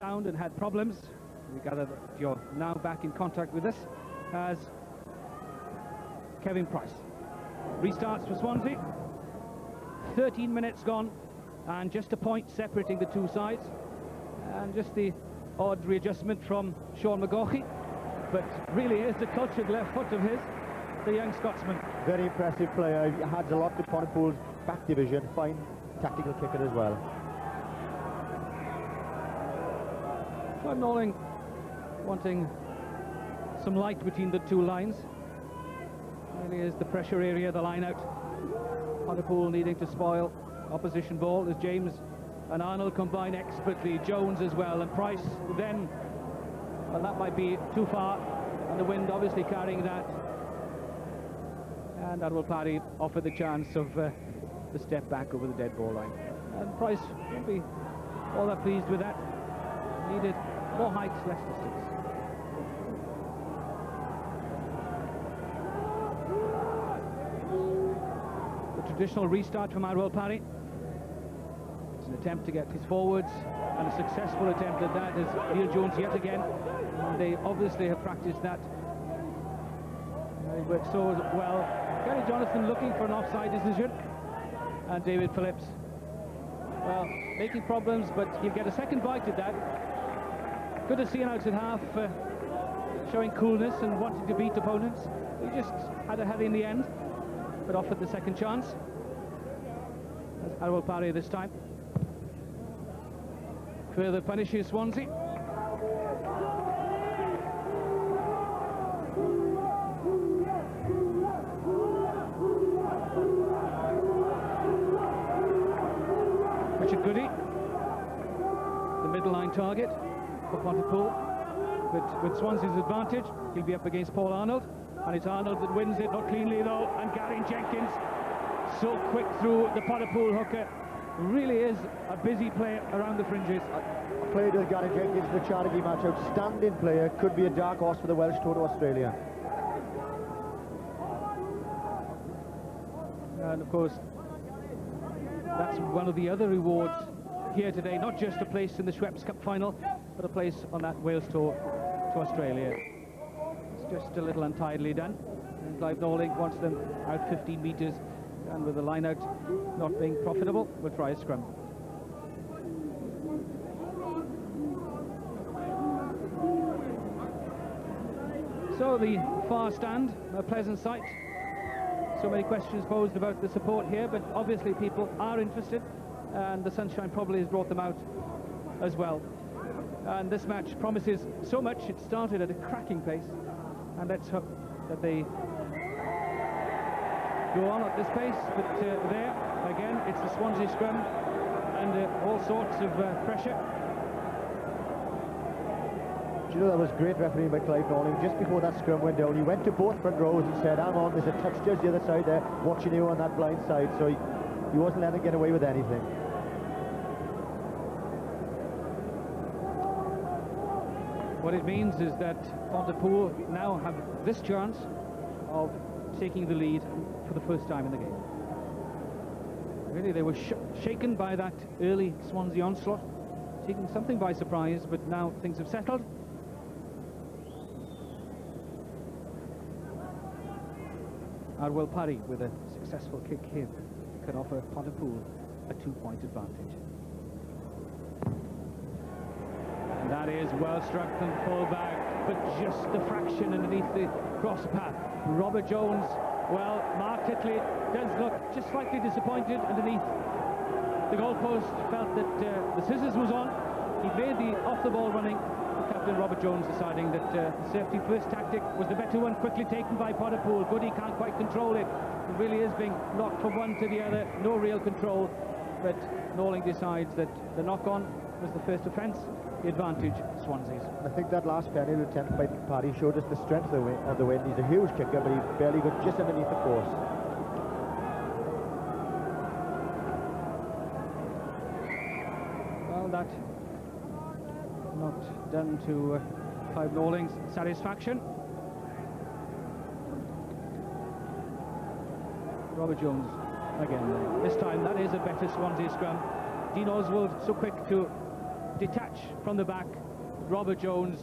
Sound and had problems. We gather that you're now back in contact with us as Kevin Price. Restarts for Swansea. 13 minutes gone and just a point separating the two sides, and just the odd readjustment from Sean McGaughey, but really is the cultured left foot of his, the young Scotsman. Very impressive player. He adds a lot to Pontypool's back division. Fine tactical kicker as well. Norling wanting some light between the two lines. Really is the pressure area, the line out. Pontypool needing to spoil opposition ball as James and Arnold combine expertly. Jones as well, and Price then, well, that might be too far, and the wind obviously carrying that. And Admiral Paddy offered the chance of the step back over the dead ball line. And Price won't be all that pleased with that. Needed more height, less distance. The traditional restart from Admiral Paddy. It's an attempt to get his forwards, and a successful attempt at that is Neil Jones yet again. And they obviously have practiced that. It worked so well. Gary Jonathan looking for an offside decision, and David Phillips, well, making problems, but he'll get a second bite at that. Good to see an outside half showing coolness and wanting to beat opponents. He just had a head in the end, but offered the second chance. As Admiral Paddy this time. Further punishes Swansea. Richard Goody, the middle line target for Pontypool, but with Swansea's advantage, he'll be up against Paul Arnold, and it's Arnold that wins it, not cleanly though, and Gary Jenkins, so quick through the Pontypool hooker, really is a busy player around the fringes. I played with Gary Jenkins in the charity match, outstanding player, could be a dark horse for the Welsh tour to Australia. And of course, that's one of the other rewards here today, not just a place in the Schweppes Cup final, but a place on that Wales tour to Australia. It's just a little untidily done, and Clive Norling wants them out 15 metres, and with the line out not being profitable, we'll try a scrum. So the far stand, a pleasant sight. So many questions posed about the support here, but obviously people are interested, and the sunshine probably has brought them out as well. And this match promises so much. It started at a cracking pace, and let's hope that they go on at this pace. But there, again, it's the Swansea scrum, and all sorts of pressure. Do you know, that was great refereeing by Clive Norling. Just before that scrum went down, he went to both front rows and said, hang on, there's a touch just the other side there, watching you on that blind side. So he wasn't letting them get away with anything. What it means is that Pontypool now have this chance of taking the lead for the first time in the game. Really, they were shaken by that early Swansea onslaught, taking something by surprise, but now things have settled. Admiral Paddy with a successful kick here could offer Pontypool a 2-point advantage. And that is well struck and full back, but just the fraction underneath the cross path. Robert Jones, well, markedly does look just slightly disappointed underneath the goalpost, felt that the scissors was on. He made the off-the-ball running. Captain Robert Jones deciding that the safety first tactic was the better one, quickly taken by Pontypool. Goody can't quite control it. It really is being knocked from one to the other, no real control. But Norling decides that the knock-on was the first offence, the advantage Swansea's. I think that last penalty attempt by Paddy showed us the strength of the wind. He's a huge kicker, but he barely got just underneath the course. Well, that not done to Clive Norling's satisfaction. Robert Jones again. This time that is a better Swansea scrum. Dean Oswald so quick to detach from the back. Robert Jones.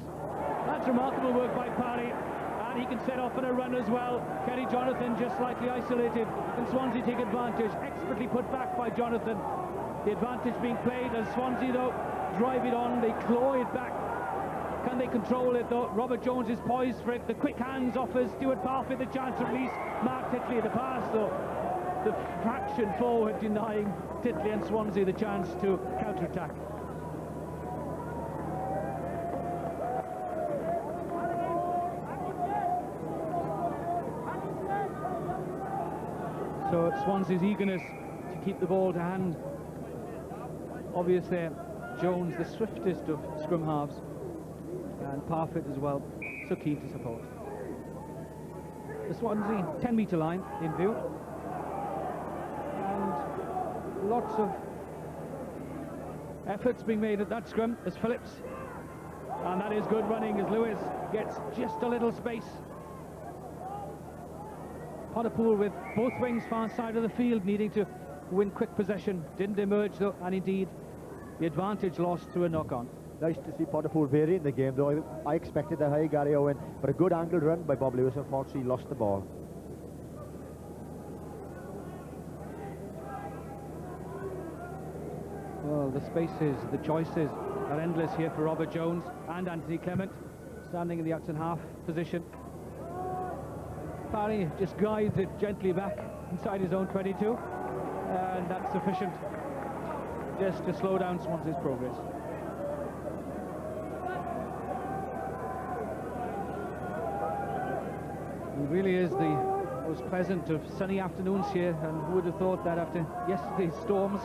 That's remarkable work by Parry. And he can set off on a run as well. Kerry Jonathan just slightly isolated. Can Swansea take advantage? Expertly put back by Jonathan. The advantage being played as Swansea, though, drive it on. They claw it back. Can they control it, though? Robert Jones is poised for it. The quick hands offers Stuart Parfitt the chance to release Mark Titley. The pass, though, the fraction forward denying Titley and Swansea the chance to counter-attack. So Swansea's eagerness to keep the ball to hand. Obviously, Jones, the swiftest of scrum halves, and Parfitt as well, so keen to support. The Swansea 10-metre line in view, and lots of efforts being made at that scrum as Phillips, and that is good running as Lewis gets just a little space. Pontypool with both wings far side of the field, needing to win quick possession. Didn't emerge though, and indeed the advantage lost through a knock-on. Nice to see Pontypool varying the game, though. I expected a high Gary Owen, but a good angled run by Bob Lewis. Unfortunately, lost the ball. Well, the spaces, the choices are endless here for Robert Jones and Anthony Clement, standing in the outside half position. Parry just guides it gently back inside his own 22, and that's sufficient just to slow down Swansea's progress. It really is the most pleasant of sunny afternoons here, and who would have thought that after yesterday's storms.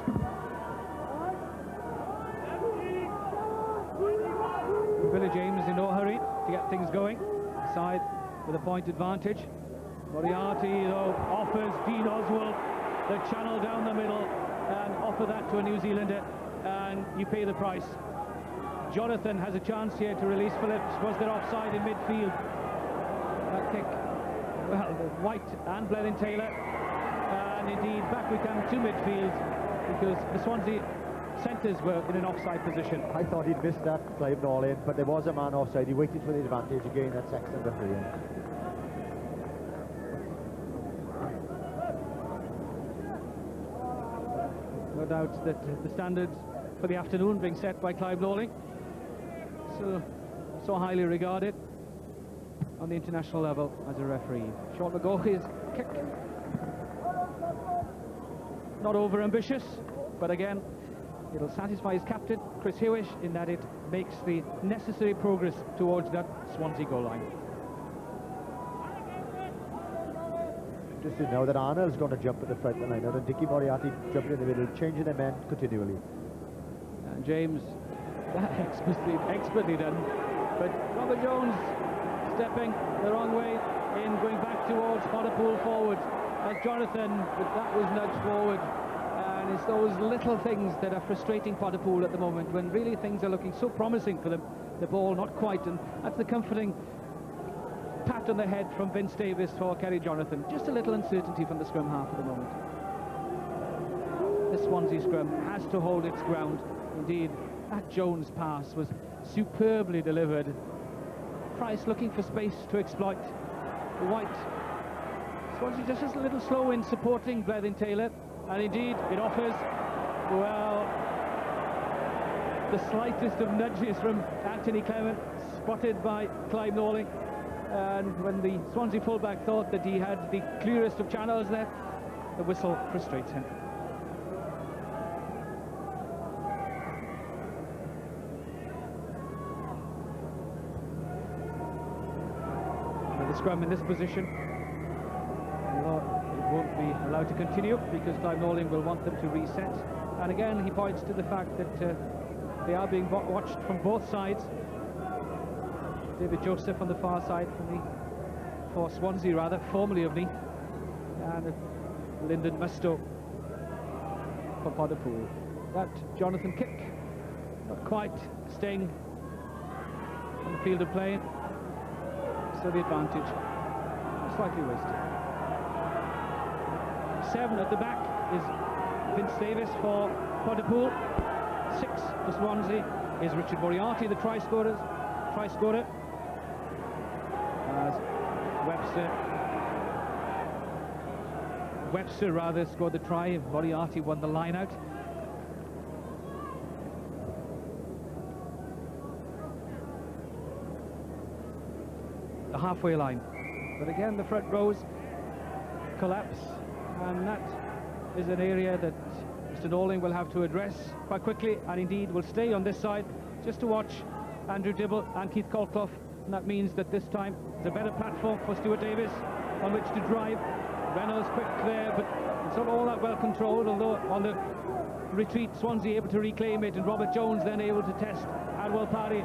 Billy James in no hurry to get things going. Side with a point advantage. Moriarty, though, offers Dean Oswald the channel down the middle and offer that to a New Zealander, and you pay the price. Jonathan has a chance here to release Phillips. Was there offside in midfield? That kick, well, White and Blenheim Taylor, and indeed back we come to midfield because the Swansea centres were in an offside position. I thought he'd missed that, Clive Norling, but there was a man offside. He waited for the advantage again. That's excellent refereeing. No doubt that the standards for the afternoon being set by Clive Norling, so highly regarded on the international level as a referee. Sean McGaughey's kick, not over ambitious, but again it'll satisfy his captain Chris Hewish in that it makes the necessary progress towards that Swansea goal line. Interesting now that Arnold's going to jump at the front line, and Dickie Moriarty jumping in the middle, changing their men continually. And James, expertly done. But Robert Jones stepping the wrong way in, going back towards Pontypool forward as Jonathan, but that was nudged forward. And it's those little things that are frustrating Pontypool at the moment, when really things are looking so promising for them. The ball not quite, and that's the comforting pat on the head from Vince Davis for Kerry Jonathan. Just a little uncertainty from the scrum half at the moment. This Swansea scrum has to hold its ground. Indeed, that Jones pass was superbly delivered. Price looking for space to exploit. White. Swansea just a little slow in supporting Blenheim Taylor, and indeed it offers, well, the slightest of nudges from Anthony Clement, spotted by Clive Norling. And when the Swansea fullback thought that he had the clearest of channels there, the whistle frustrates him. With the scrum in this position, it won't be allowed to continue because Clive Norling will want them to reset. And again, he points to the fact that they are being watched from both sides. David Joseph on the far side for Swansea, rather, formerly of Leith, and Lyndon Musto for Pontypool. That Jonathan kick, not quite staying on the field of play, so the advantage slightly wasted. 7 at the back is Vince Davis for Pontypool, 6 for Swansea, is Richard Moriarty, the try scorer. As Webster rather scored the try. Moriarty won the line out. The halfway line, but again the front rows collapse, and that is an area that Mr. Norling will have to address quite quickly, and indeed will stay on this side just to watch Andrew Dibble and Keith Colclough, and that means that this time there's a better platform for Stuart Davis on which to drive. Reynolds quick there, but it's not all that well controlled, although on the retreat Swansea able to reclaim it, and Robert Jones then able to test Adwell Parry.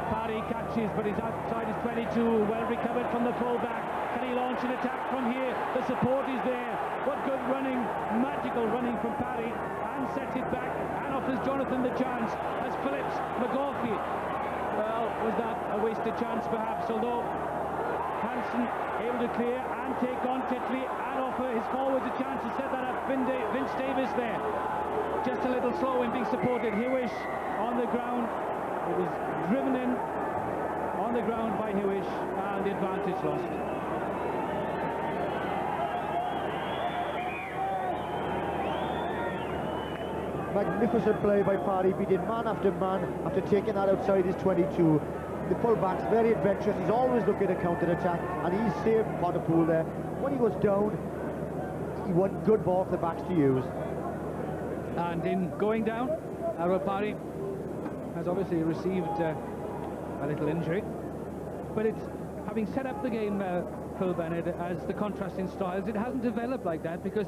Parry catches, but he's outside his 22, well recovered from the full-back. Can he launch an attack from here? The support is there. What good running, magical running from Parry, and sets it back and offers Jonathan the chance as Phillips, McGaughey. Well, was that a wasted chance perhaps, although Hansen able to clear and take on Titley and offer his forwards a chance to set that up. Vince Davis there, just a little slow in being supported. Hewish on the ground. It was driven in on the ground by Hewish, and the advantage lost. Magnificent play by Parry, beating man after man after taking that outside his 22. The full-back's very adventurous, he's always looking to counter-attack, and he's saved Pontypool there. When he was down, he won good ball for the backs to use. And in going down, Parry has obviously received a little injury, but it's having set up the game, Phil Bennett, as the contrast in styles, it hasn't developed like that because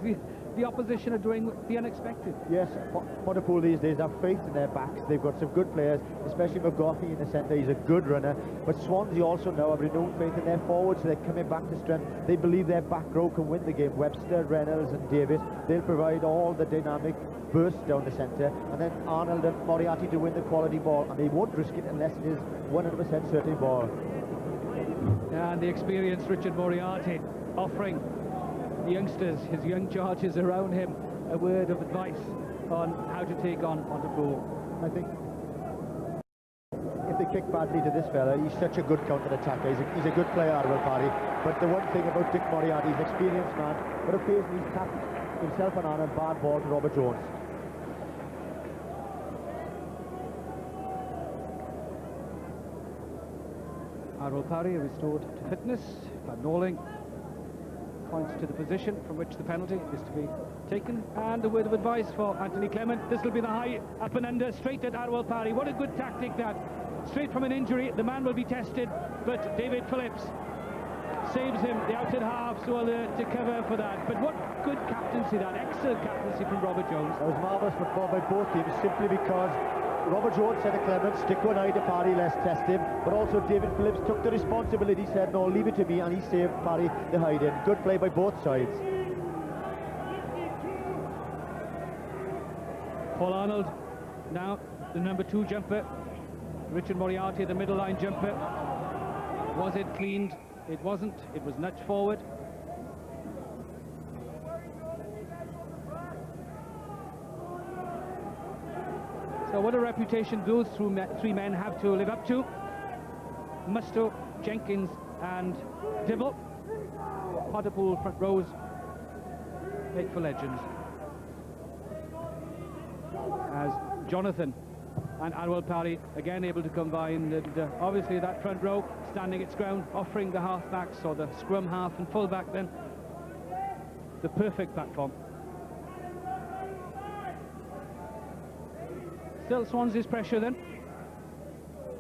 the opposition are doing the unexpected. Yes, Pontypool these days have faith in their backs. They've got some good players, especially McGaughey in the centre. He's a good runner, but Swansea also now have renewed faith in their forwards, so they're coming back to strength. They believe their back row can win the game. Webster, Reynolds and Davis, they'll provide all the dynamic bursts down the centre, and then Arnold and Moriarty to win the quality ball, and they won't risk it unless it is 100% certain ball. And the experienced Richard Moriarty offering the youngsters, his young charges around him, a word of advice on how to take on Pontypool. I think if they kick badly to this fella, he's such a good counter-attacker. He's a good player, Adwell Parry, but the one thing about Dick Moriarty, he's an experienced man, but occasionally he's tapped himself and on a bad ball to Robert Jones. Adwell Parry restored to fitness. Norling points to the position from which the penalty is to be taken, and a word of advice for Anthony Clement. This will be the high up and under straight at Adwell Parry. What a good tactic that, straight from an injury. The man will be tested, but David Phillips saves him, the outside half, so to cover for that. But what good captaincy that, excellent captaincy from Robert Jones. That was marvellous football by both teams, simply because Robert Jones said to Clement, stick one eye to Parry, let's test him, but also David Phillips took the responsibility, said no, leave it to me, and he saved Parry the hide-in. Good play by both sides. Paul Arnold now the number 2 jumper, Richard Moriarty the middle line jumper. Was it cleaned? It wasn't. It was nudged forward. So what a reputation those three men have to live up to. Musto, Jenkins and Dibble. Pontypool front rows make for legends. As Jonathan and Adwell Parry again able to combine, and obviously that front row standing its ground, offering the half-backs or the scrum half and full-back then the perfect platform. Still Swansea's pressure then.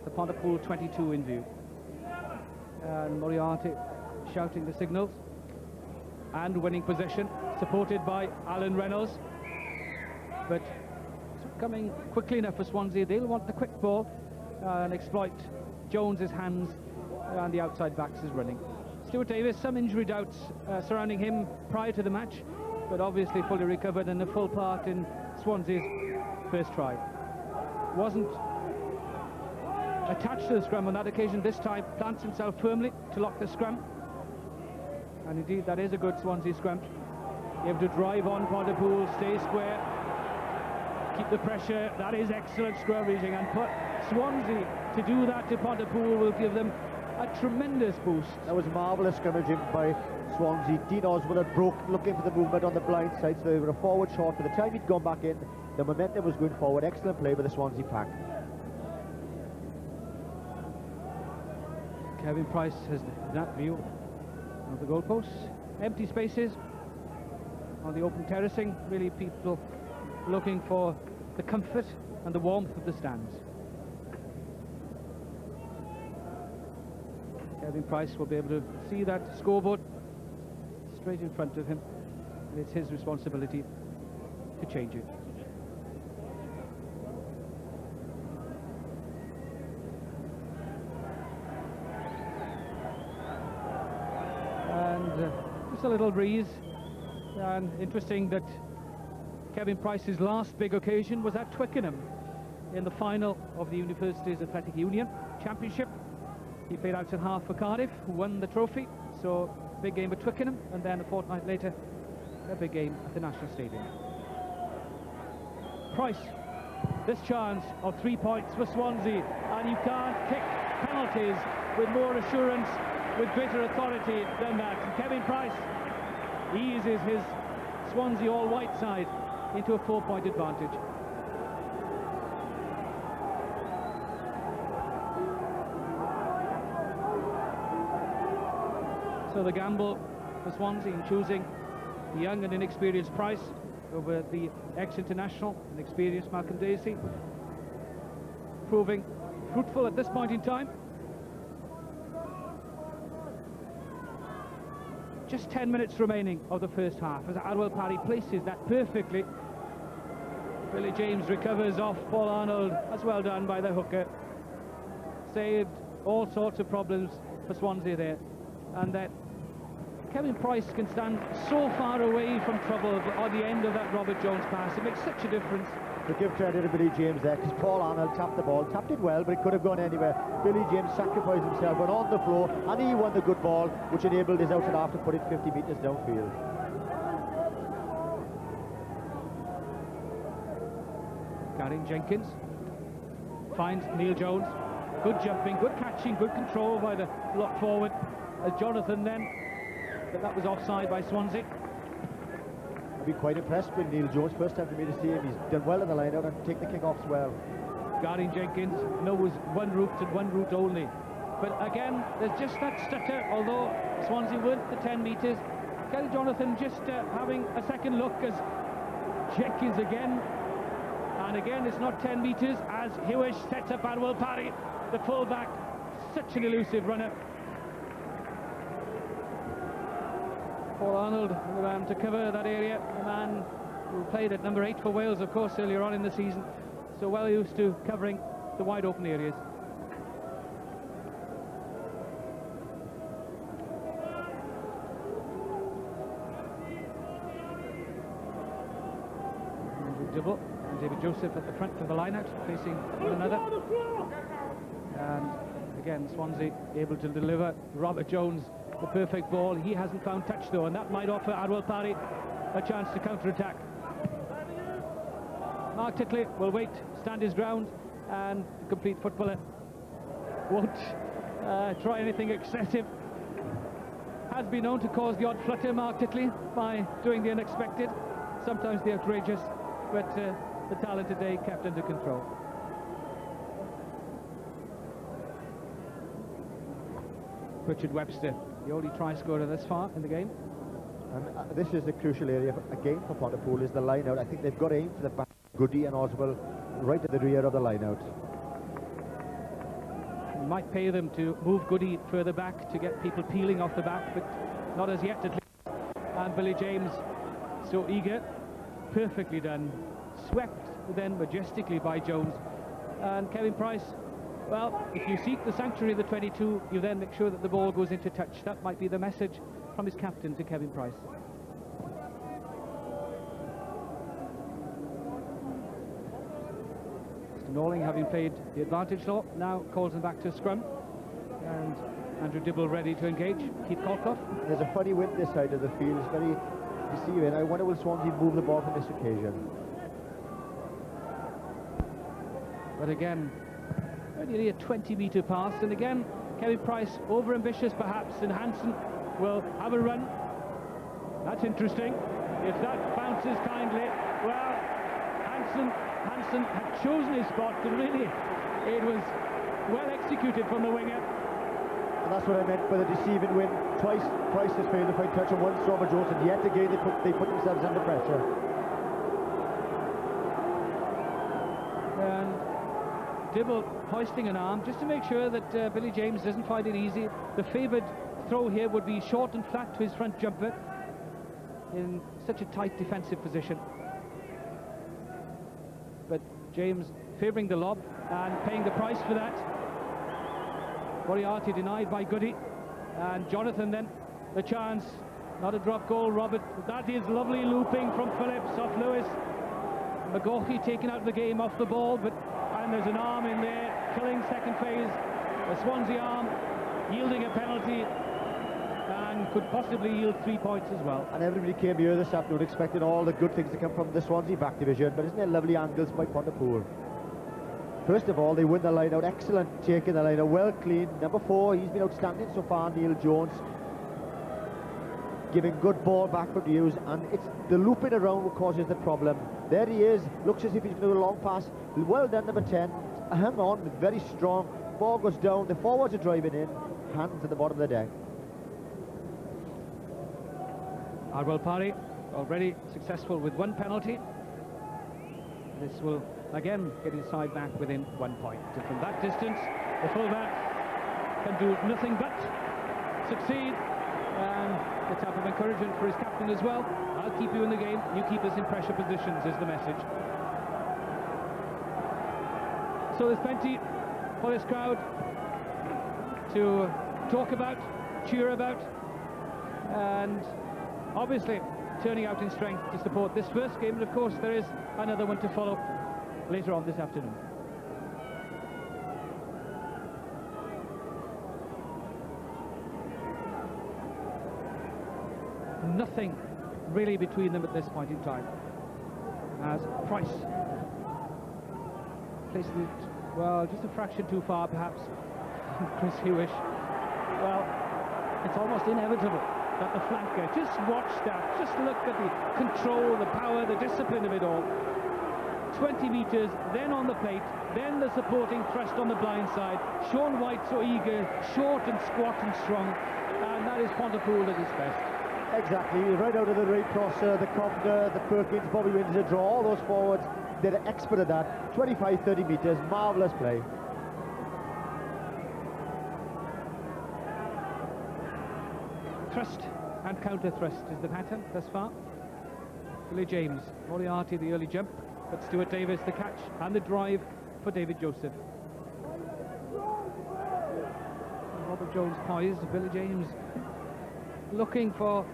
The Pontypool 22 in view. And Moriarty shouting the signals and winning possession, supported by Alan Reynolds. But coming quickly enough for Swansea. They'll want the quick ball and exploit Jones's hands, and the outside backs is running. Stuart Davis, some injury doubts surrounding him prior to the match, but obviously fully recovered and a full part in Swansea's first try. Wasn't attached to the scrum on that occasion. This time plants himself firmly to lock the scrum, and indeed that is a good Swansea scrum. Able to drive on Pontypool, stay square, keep the pressure. That is excellent scrummaging, and put Swansea to do that to Pontypool will give them a tremendous boost. That was marvellous scrimmaging by Swansea. Dean Oswald had broken, looking for the movement on the blind side, so they were a forward short. By the time he'd gone back in, the momentum was going forward. Excellent play by the Swansea pack. Kevin Price has that view of the goalposts. Empty spaces on the open terracing, really people looking for the comfort and the warmth of the stands. Kevin Price will be able to see that scoreboard straight in front of him, and it's his responsibility to change it. And just a little breeze, and interesting that Kevin Price's last big occasion was at Twickenham in the final of the Universities Athletic Union Championship. He played out at half for Cardiff, who won the trophy, so big game at Twickenham, and then a fortnight later a big game at the National Stadium. Price, this chance of 3 points for Swansea, and you can't kick penalties with more assurance, with greater authority than that. And Kevin Price eases his Swansea all-white side into a 4-point advantage. So the gamble for Swansea in choosing the young and inexperienced Price over the ex-international and experienced Malcolm Dacey proving fruitful at this point in time. Just 10 minutes remaining of the first half as Adwell Parry places that perfectly. Billy James recovers off Paul Arnold. That's well done by the hooker. Saved all sorts of problems for Swansea there. And that Kevin Price can stand so far away from trouble on the end of that Robert Jones pass. It makes such a difference. To give credit to Billy James there, because Paul Arnold tapped the ball, tapped it well, but it could have gone anywhere. Billy James sacrificed himself, went on the floor, and he won the good ball, which enabled his out and half to put it 50 metres downfield. Gary Jenkins finds Neil Jones. Good jumping, good catching, good control by the lock forward. As Jonathan then, that was offside by Swansea. I've been quite impressed with Neil Jones. First time for me to see him. He's done well in the line-out and take the kick-offs well. Gary Jenkins knows one route and one route only. But again, there's just that stutter, although Swansea weren't the 10 metres. Kelly Jonathan just having a second look as Jenkins again. And again, it's not 10 metres as Hewish sets up Adwell Parry, the full-back. Such an elusive runner. Paul Arnold, the man to cover that area, the man who played at number 8 for Wales, of course, earlier on in the season, so well used to covering the wide open areas. Dibble and David Joseph at the front of the line-out, facing one another. And again, Swansea able to deliver Robert Jones the perfect ball. He hasn't found touch though, and that might offer Adwell Parry a chance to counter-attack. Mark Titley will wait, stand his ground, and the complete footballer won't try anything excessive. Has been known to cause the odd flutter, Mark Titley, by doing the unexpected, sometimes the outrageous, but the talent today kept under control. Richard Webster, the only try scorer thus far in the game. And this is the crucial area again for Pontypool, is the line out. I think they've got to aim for the back. Goody and Oswald right at the rear of the line out. It might pay them to move Goody further back to get people peeling off the back, but not as yet at least. And Billy James, so eager, perfectly done, swept then majestically by Jones. And Kevin Price, well, if you seek the sanctuary of the 22, you then make sure that the ball goes into touch. That might be the message from his captain to Kevin Price. Mr. Norling, having played the advantage law, now calls him back to scrum. And Andrew Dibble ready to engage. Keith Colclough. There's a funny wind this side of the field. It's very deceiving. I wonder will Swansea move the ball for this occasion. But again, nearly a 20-metre pass, and again Kevin Price over-ambitious perhaps, and Hansen will have a run. That's interesting. If that bounces kindly, well, Hansen had chosen his spot, and really it was well executed from the winger. And that's what I meant by the deceiving win. Twice Price has failed to find touch, and once Robert Jones, and yet again they put themselves under pressure. And Dibble hoisting an arm just to make sure that Billy James doesn't find it easy. The favoured throw here would be short and flat to his front jumper in such a tight defensive position. But James favouring the lob and paying the price for that. Moriarty denied by Goody, and Jonathan then the chance. Not a drop goal, Robert. That is lovely looping from Phillips off Lewis. McGaughey taken out of the game off the ball, and there's an arm in there, killing second phase. The Swansea arm yielding a penalty and could possibly yield 3 points as well. And everybody came here this afternoon expecting all the good things to come from the Swansea back division, but isn't there lovely angles by Pontypool? First of all, they win the line out, excellent taking the line out, well clean. Number 4, he's been outstanding so far, Neil Jones, giving good ball back for Hughes, and it's the looping around what causes the problem. There he is, looks as if he's going to do a long pass. Well done, number 10. Hang on, very strong. Ball goes down, the forwards are driving in, hands at the bottom of the deck. Arwell Parry already successful with 1 penalty. This will again get his side back within 1 point. And from that distance, the fullback can do nothing but succeed, and a tap of encouragement for his captain as well. I'll keep you in the game, you keep us in pressure positions is the message. So there's plenty for this crowd to talk about, cheer about, and obviously turning out in strength to support this first game. And of course there is another one to follow later on this afternoon. Nothing really between them at this point in time, as Price places it, well, just a fraction too far perhaps. Chris Hewish, well, it's almost inevitable that the flanker, just watch that, just look at the control, the power, the discipline of it all. 20 metres, then on the plate, then the supporting thrust on the blind side. Sean White so eager, short and squat and strong, and that is Pontypool at its best. Exactly, right out of the right crosser, the Cobner, the Perkins, Bobby Windsor draw, all those forwards, they're expert at that. 25-30 metres, marvellous play. Thrust and counter thrust is the pattern thus far. Billy James, Moriarty the early jump, but Stuart Davis the catch and the drive for David Joseph. Robert Jones poised, Billy James looking for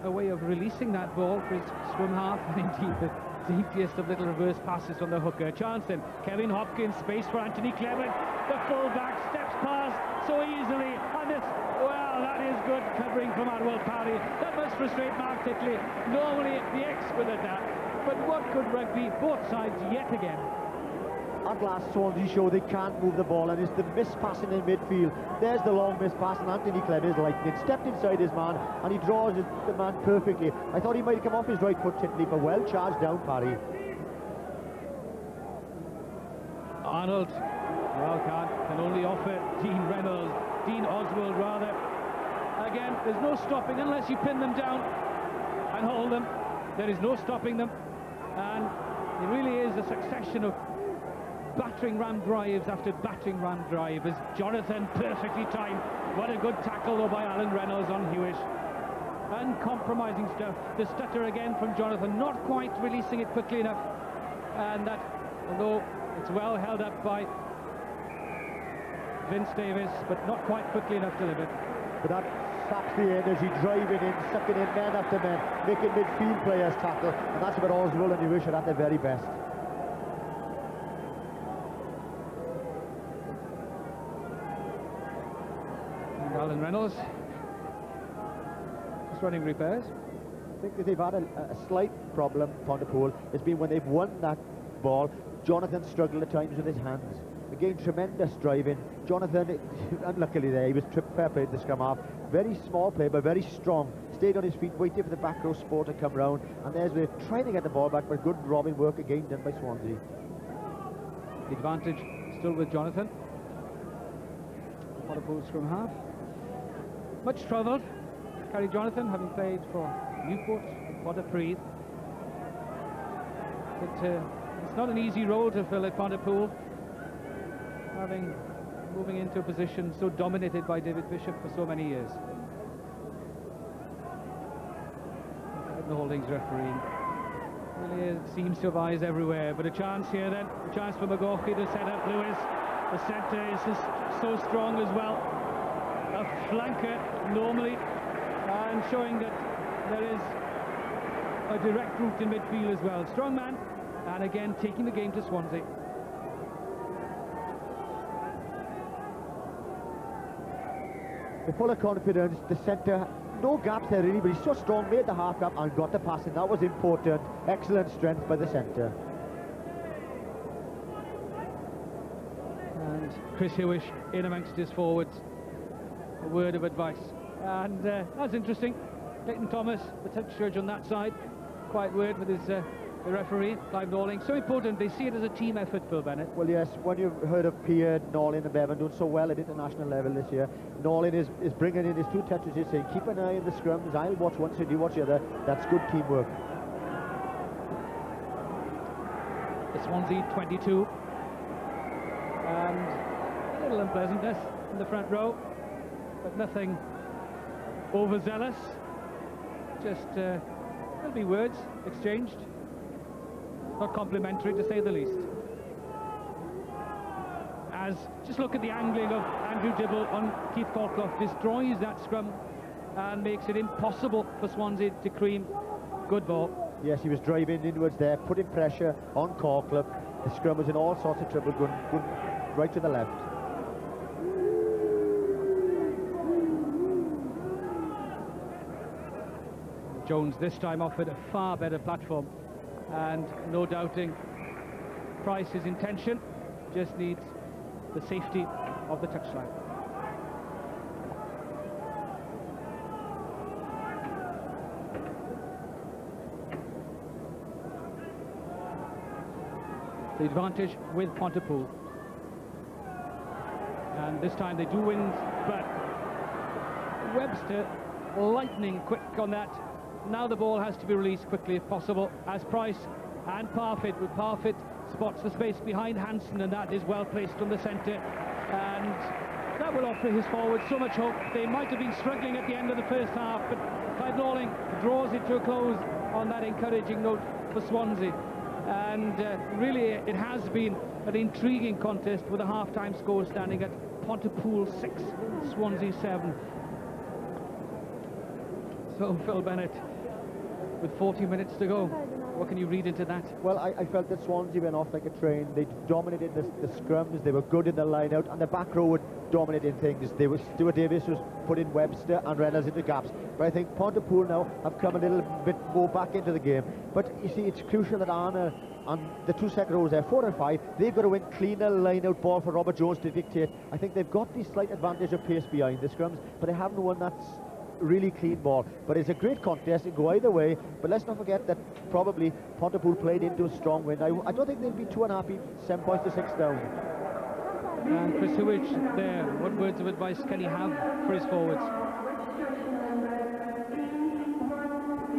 a way of releasing that ball for his swim half, and indeed the deepest of little reverse passes from the hooker. Chance then, Kevin Hopkins, space for Anthony Clement, the full-back steps past so easily, and this, well, that is good covering from Arwell Parry. That must frustrate Mark Titley, normally the expert at that, but what good rugby, both sides yet again. At last, Swansea show they can't move the ball, and it's the miss passing in midfield. There's the long miss pass, and Anthony Clement is lightning. Stepped inside his man, and he draws the man perfectly. I thought he might have come off his right foot, Titley, but well charged down, Parry. Arnold, well, can only offer Dean Oswald rather. Again, there's no stopping unless you pin them down and hold them. There is no stopping them, and it really is a succession of battering ram drives after battering ram drive, as Jonathan perfectly timed. What a good tackle though by Alan Reynolds on Hewish. Uncompromising stuff. The stutter again from Jonathan, not quite releasing it quickly enough, and that, although it's well held up by Vince Davis, but not quite quickly enough delivered. But that saps the energy, driving in, sucking in men after men, making midfield players tackle, and that's what Oswald and Hewish are at their very best. Alan Reynolds is running repairs. I think that they've had a slight problem, Pontypool. It's been when they've won that ball. Jonathan struggled at times with his hands. Again, tremendous driving. Jonathan, unluckily there, he was tripped, fair play at the scrum half. Very small play, but very strong. Stayed on his feet, waiting for the back row sport to come round. And there's we're trying to get the ball back, but good robbing work again done by Swansea. The advantage still with Jonathan. Pontypool scrum half. Much travelled. Carry Jonathan, having played for Newport, Pontypool. But it's not an easy role to fill at Pontypool, moving into a position so dominated by David Bishop for so many years. Norling's refereeing. Really seems to have eyes everywhere, but a chance here then, a chance for McGaughey to set up Lewis. The centre is just so strong as well. A flanker normally, and showing that there is a direct route in midfield as well. Strong man, and again taking the game to Swansea. With full of confidence, the centre, no gaps there really, but he's so strong, made the half gap and got the pass, and that was important. Excellent strength by the centre. And Chris Hewish in amongst his forwards. A word of advice. And that's interesting. Clayton Thomas, the touch judge on that side. Quiet word with his the referee, Clive Norling. So important, they see it as a team effort, Phil Bennett. Well, yes, when you've heard of Pierre, Norling and Bevan doing so well at international level this year, Norling is bringing in his two touches, he's saying, keep an eye on the scrums, I'll watch one side, you watch the other. That's good teamwork. The Swansea 22. And a little unpleasantness in the front row, but nothing overzealous. Just there'll be words exchanged. Not complimentary, to say the least. As just look at the angling of Andrew Dibble on Keith Colclough, destroys that scrum and makes it impossible for Swansea to cream. Good ball. Yes, he was driving inwards there, putting pressure on Colclough. The scrum was in all sorts of trouble, going right to the left. Jones this time offered a far better platform, and no doubting Price's intention, just needs the safety of the touchline. The advantage with Pontypool, and this time they do win, but Webster lightning quick on that. Now the ball has to be released quickly if possible, as Price and Parfitt, with Parfitt spots the space behind Hansen, and that is well placed from the centre, and that will offer his forwards so much hope. They might have been struggling at the end of the first half, but Clive Norling draws it to a close on that encouraging note for Swansea. And really it has been an intriguing contest, with a half-time score standing at Pontypool 6, Swansea 7. So Phil Bennett, with 40 minutes to go, what can you read into that? Well, I felt that Swansea went off like a train. They dominated the scrums, they were good in the line-out, and the back row were dominating things. Stuart Davis was putting Webster and Reynolds into gaps. But I think Pontypool now have come a little bit more back into the game. But you see, it's crucial that Arna and the two second rows there, 4 and 5, they've got to win cleaner line-out ball for Robert Jones to dictate. I think they've got the slight advantage of pace behind the scrums, but they haven't won that really clean ball. But it's a great contest, it can go either way. But let's not forget that probably Pontypool played into a strong win. I don't think they'll be too unhappy, 7 points to 6 down. And Chris Hewish there, what words of advice can he have for his forwards?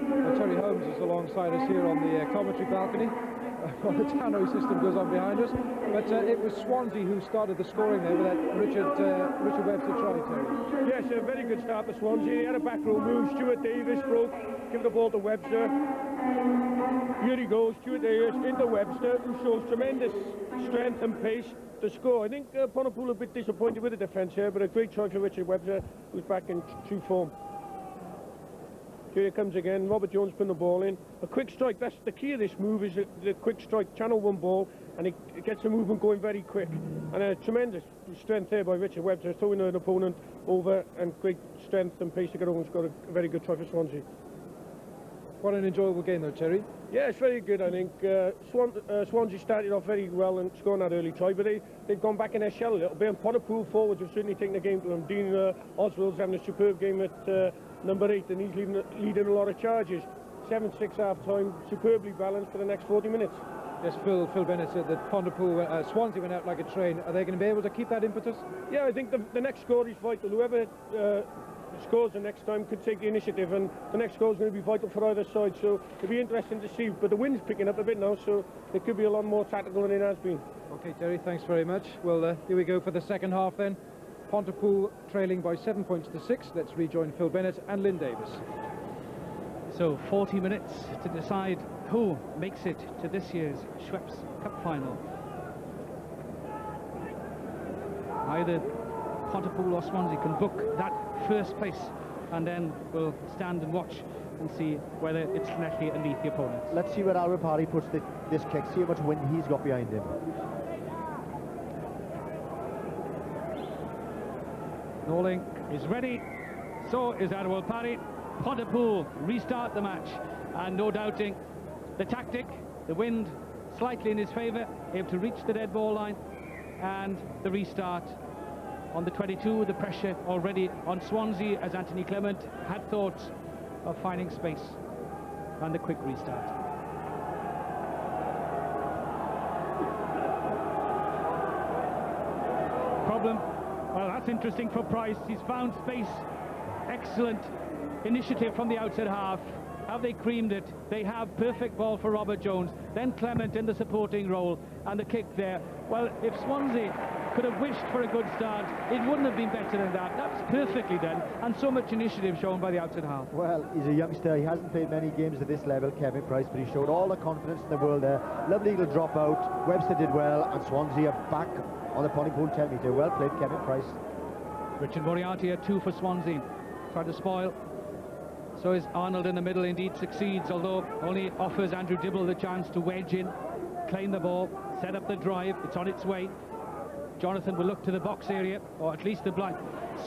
Well, Terry Holmes is alongside us here on the commentary balcony. The tannoy system goes on behind us, but it was Swansea who started the scoring there with that Richard Webster try, Terry. Yes, a very good start for Swansea. He had a back row move. Stuart Davis broke, give the ball to Webster. Here he goes, Stuart Davis into Webster, who shows tremendous strength and pace to score. I think Pontypool a bit disappointed with the defence here, but a great choice for Richard Webster, who's back in true form. Here it comes again, Robert Jones putting the ball in. A quick strike, that's the key of this move, is the quick strike, channel one ball, and it gets the movement going very quick. And a tremendous strength there by Richard Webster, throwing an opponent over, and great strength and pace to get over and score a very good try for Swansea. What an enjoyable game though, Terry. Yeah, it's very good, I think. Swansea started off very well and scoring that early try, but they've gone back in their shell a little bit, and Pontypool forwards have certainly taken the game to them. Dean Oswald's having a superb game at number 8, and he's leading a lot of charges. 7-6 half-time, superbly balanced for the next 40 minutes. Yes, Phil Bennett said that Swansea went out like a train. Are they going to be able to keep that impetus? Yeah, I think the next score is vital. Whoever scores the next time could take the initiative, and the next score is going to be vital for either side, so it'll be interesting to see. But the wind's picking up a bit now, so it could be a lot more tactical than it has been. Okay, Terry, thanks very much. Well, here we go for the second half then. Pontypool trailing by 7 points to 6. Let's rejoin Phil Bennett and Lynn Davis. So 40 minutes to decide who makes it to this year's Schweppes Cup final. Either Pontypool or Swansea can book that first place, and then we'll stand and watch and see whether it's Netty underneath the opponents. Let's see where Alvin Parry puts this kick, see how much wind he's got behind him. Norling is ready, so is Alvin Parry. Pontypool restart the match, and no doubting the tactic, the wind slightly in his favour, able to reach the dead ball line, and the restart on the 22, the pressure already on Swansea as Anthony Clement had thoughts of finding space, and the quick restart. Problem, well, that's interesting for Price. He's found space. Excellent initiative from the outside half. Have they creamed it? They have. Perfect ball for Robert Jones. Then Clement in the supporting role, and the kick there. Well, if Swansea could have wished for a good start, it wouldn't have been better than that. That was perfectly done, and so much initiative shown by the outside half. Well, he's a youngster. He hasn't played many games at this level, Kevin Price, but he showed all the confidence in the world there. Lovely little drop out. Webster did well, and Swansea are back on the Pontypool 10-metre. Well played, Kevin Price. Richard Moriarty at 2 for Swansea. Tried to spoil. So is Arnold in the middle, indeed succeeds, although only offers Andrew Dibble the chance to wedge in, claim the ball, set up the drive. It's on its way. Jonathan will look to the box area, or at least the blind.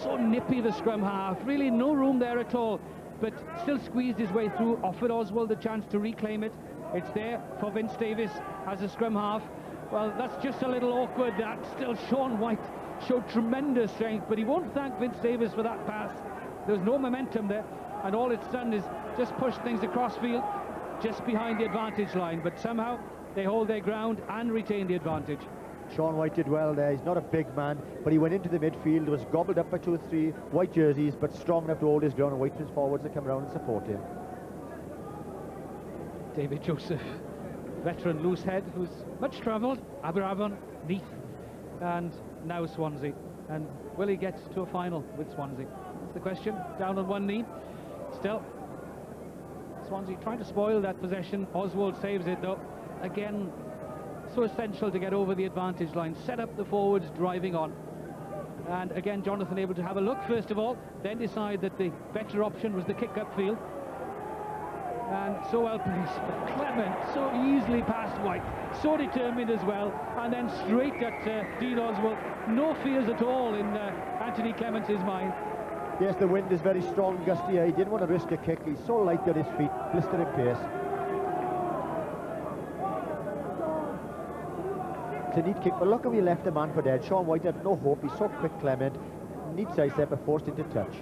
So nippy, the scrum half. Really no room there at all, but still squeezed his way through, offered Oswald the chance to reclaim it. It's there for Vince Davis as a scrum half. Well, that's just a little awkward. That still Sean White showed tremendous strength, but he won't thank Vince Davis for that pass. There's no momentum there, and all it's done is just push things across field, just behind the advantage line, but somehow they hold their ground and retain the advantage. Sean White did well there. He's not a big man, but he went into the midfield, was gobbled up by 2 or 3 white jerseys, but strong enough to hold his ground and wait for his forwards to come around and support him. David Joseph, veteran loose head, who's much travelled. Aberavon, Neath, and now Swansea. And will he get to a final with Swansea? That's the question. Down on one knee. Still, Swansea trying to spoil that possession. Oswald saves it though. Again, so essential to get over the advantage line. Set up the forwards, driving on. And again, Jonathan able to have a look first of all, then decide that the better option was the kick upfield. And so well placed. But Clement so easily past White, so determined as well, and then straight at Dean Oswald. No fears at all in Anthony Clement's mind. Yes, the wind is very strong, gusty here. He didn't want to risk a kick. He's so light on his feet, blistering pace. It's a neat kick, but look how he left the man for dead. Sean White had no hope. He's so quick, Clement. Neat side step, but forced into touch.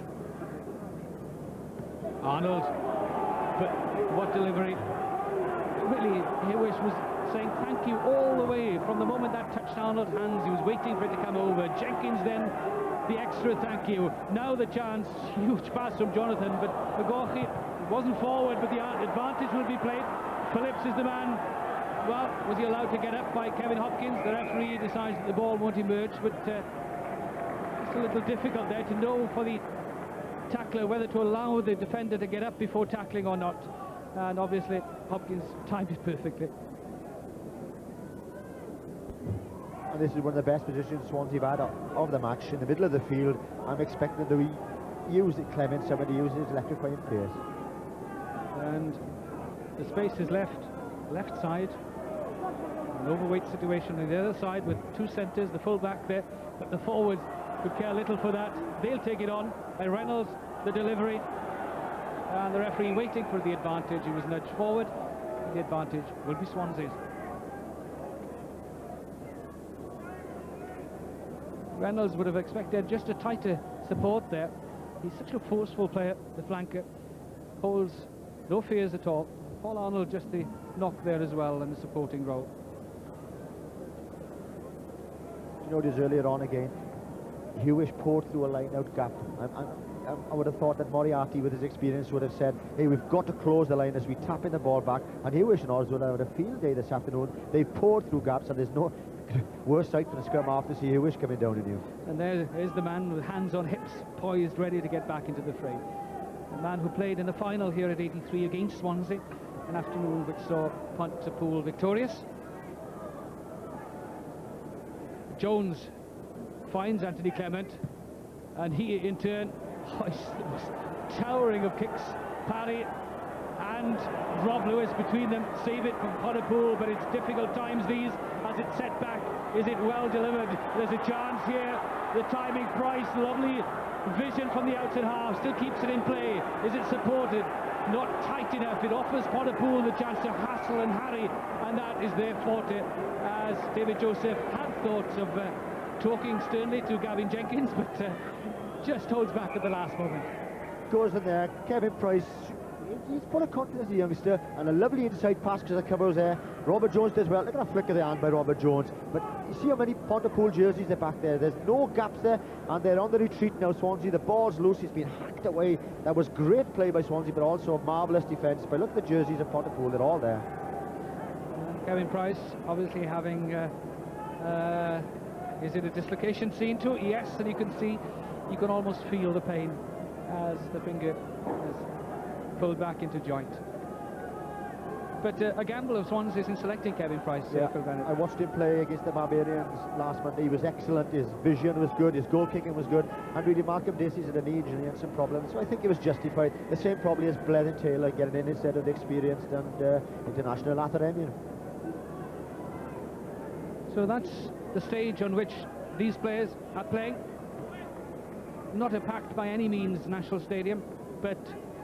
Arnold, but what delivery. Really, Hewish was saying thank you all the way from the moment that touched Arnold's hands. He was waiting for it to come over. Jenkins then the extra thank you. Now the chance, huge pass from Jonathan, but McGaughey wasn't forward, but the advantage will be played. Phillips is the man. Well, was he allowed to get up by Kevin Hopkins? The referee decides that the ball won't emerge, but it's a little difficult there to know for the tackler whether to allow the defender to get up before tackling or not. And obviously Hopkins timed it perfectly. And this is one of the best positions Swansea have had of the match, in the middle of the field. I'm expecting them to use it, Clement, somebody uses his electrifying pace. And the space is left side. An overweight situation on the other side with 2 centres, the full back there, but the forwards could care little for that. They'll take it on. And Reynolds, the delivery. And the referee waiting for the advantage. He was nudged forward. The advantage will be Swansea's. Reynolds would have expected just a tighter support there. He's such a forceful player, the flanker. Holds no fears at all. Paul Arnold just the knock there as well in the supporting role. You notice earlier on again, Hewish poured through a line-out gap. I would have thought that Moriarty, with his experience, would have said, hey, we've got to close the line as we tap in the ball back. And Hewish and Oswald have had a field day this afternoon. They've poured through gaps, and there's no worse sight for the scrum half to see Hewish coming down on you. And there's the man with hands on hips, poised, ready to get back into the fray. A man who played in the final here at 83 against Swansea, an afternoon which saw Pontypool victorious. Jones finds Anthony Clement, and he in turn hoists the most towering of kicks. Parry and Rob Lewis between them save it from Pontypool, but it's difficult times these as it's set back. Is it well delivered? There's a chance here. The timing, Price, lovely vision from the outside half, still keeps it in play. Is it supported? Not tight enough. It offers Pontypool the chance to hassle and harry, and that is their forte, as David Joseph had thoughts of talking sternly to Gavin Jenkins, but just holds back at the last moment. Goes in there, Kevin Price, he's full of confidence, the youngster, and a lovely inside pass because the cover was there. Robert Jones does well. Look at that flick of the hand by Robert Jones. But you see how many Pontypool jerseys are back there. There's no gaps there, and they're on the retreat now, Swansea. The ball's loose, it's been hacked away. That was great play by Swansea, but also marvellous defence. But look at the jerseys of Pontypool, they're all there. Kevin Price obviously having, is it a dislocation scene too? Yes, and you can see, you can almost feel the pain as the finger is pulled back into joint. But a gamble of Swansea's in selecting Kevin Price. Yeah, I watched him play against the Barbarians last Monday. He was excellent, his vision was good, his goal kicking was good, and really Malcolm Dacey's had a knee injury and some problems, so I think it was justified. The same probably as Blethen Taylor getting in instead of the experienced and international Atheremian. So that's the stage on which these players are playing. Not a packed by any means National Stadium, but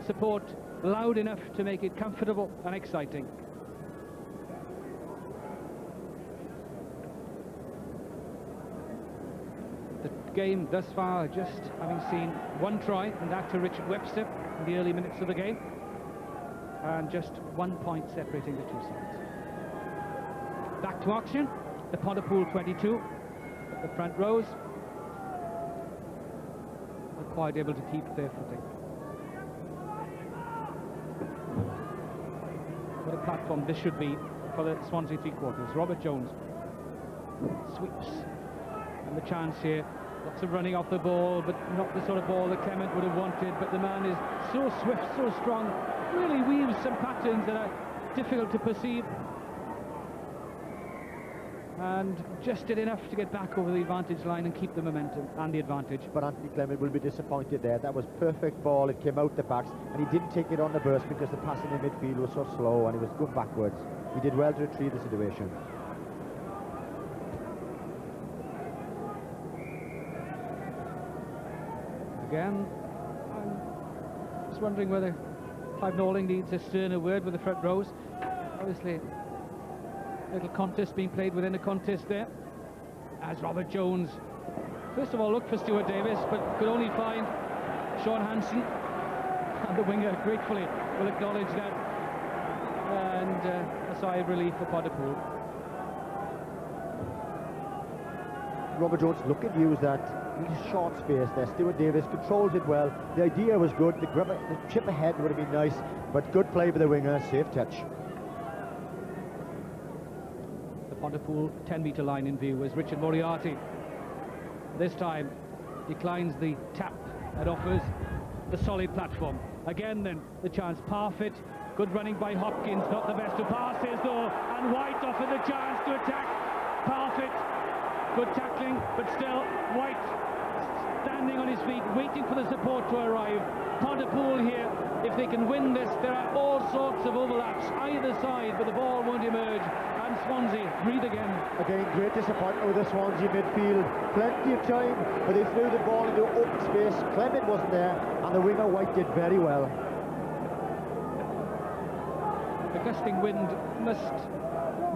support loud enough to make it comfortable and exciting. The game thus far just having seen one try, and that to Richard Webster in the early minutes of the game, and just 1 point separating the two sides. Back to action, the Pontypool 22 at the front rows are quite able to keep their footing. What a platform this should be for the Swansea three-quarters. Robert Jones sweeps, and the chance here, lots of running off the ball, but not the sort of ball that Clement would have wanted. But the man is so swift, so strong, really weaves some patterns that are difficult to perceive, and just did enough to get back over the advantage line and keep the momentum and the advantage. But Anthony Clement will be disappointed there. That was perfect ball, it came out the backs, and he didn't take it on the burst because the passing in midfield was so slow and he was going backwards. He did well to retrieve the situation. Again, I'm just wondering whether Clive Norling needs a sterner word with the front rows. Obviously, little contest being played within a contest there, as Robert Jones first of all looked for Stuart Davis, but could only find Sean Hansen, and the winger gratefully will acknowledge that, and a sigh of relief for Pontypool. Robert Jones looking to use that really short space there. Stuart Davis controls it well. The idea was good, the chip ahead would have been nice, but good play by the winger, safe touch. Pontypool 10-metre line in view as Richard Moriarty this time declines the tap and offers the solid platform. Again then, the chance, Parfitt, good running by Hopkins, not the best of passes though, and White offered the chance to attack Parfitt. Good tackling, but still White standing on his feet, waiting for the support to arrive. Pontypool here, if they can win this, there are all sorts of overlaps either side, but the ball won't emerge, and Swansea breathe again. Again, great disappointment with the Swansea midfield. Plenty of time, but they threw the ball into open space. Clement wasn't there, and the winger White did very well. gusting wind must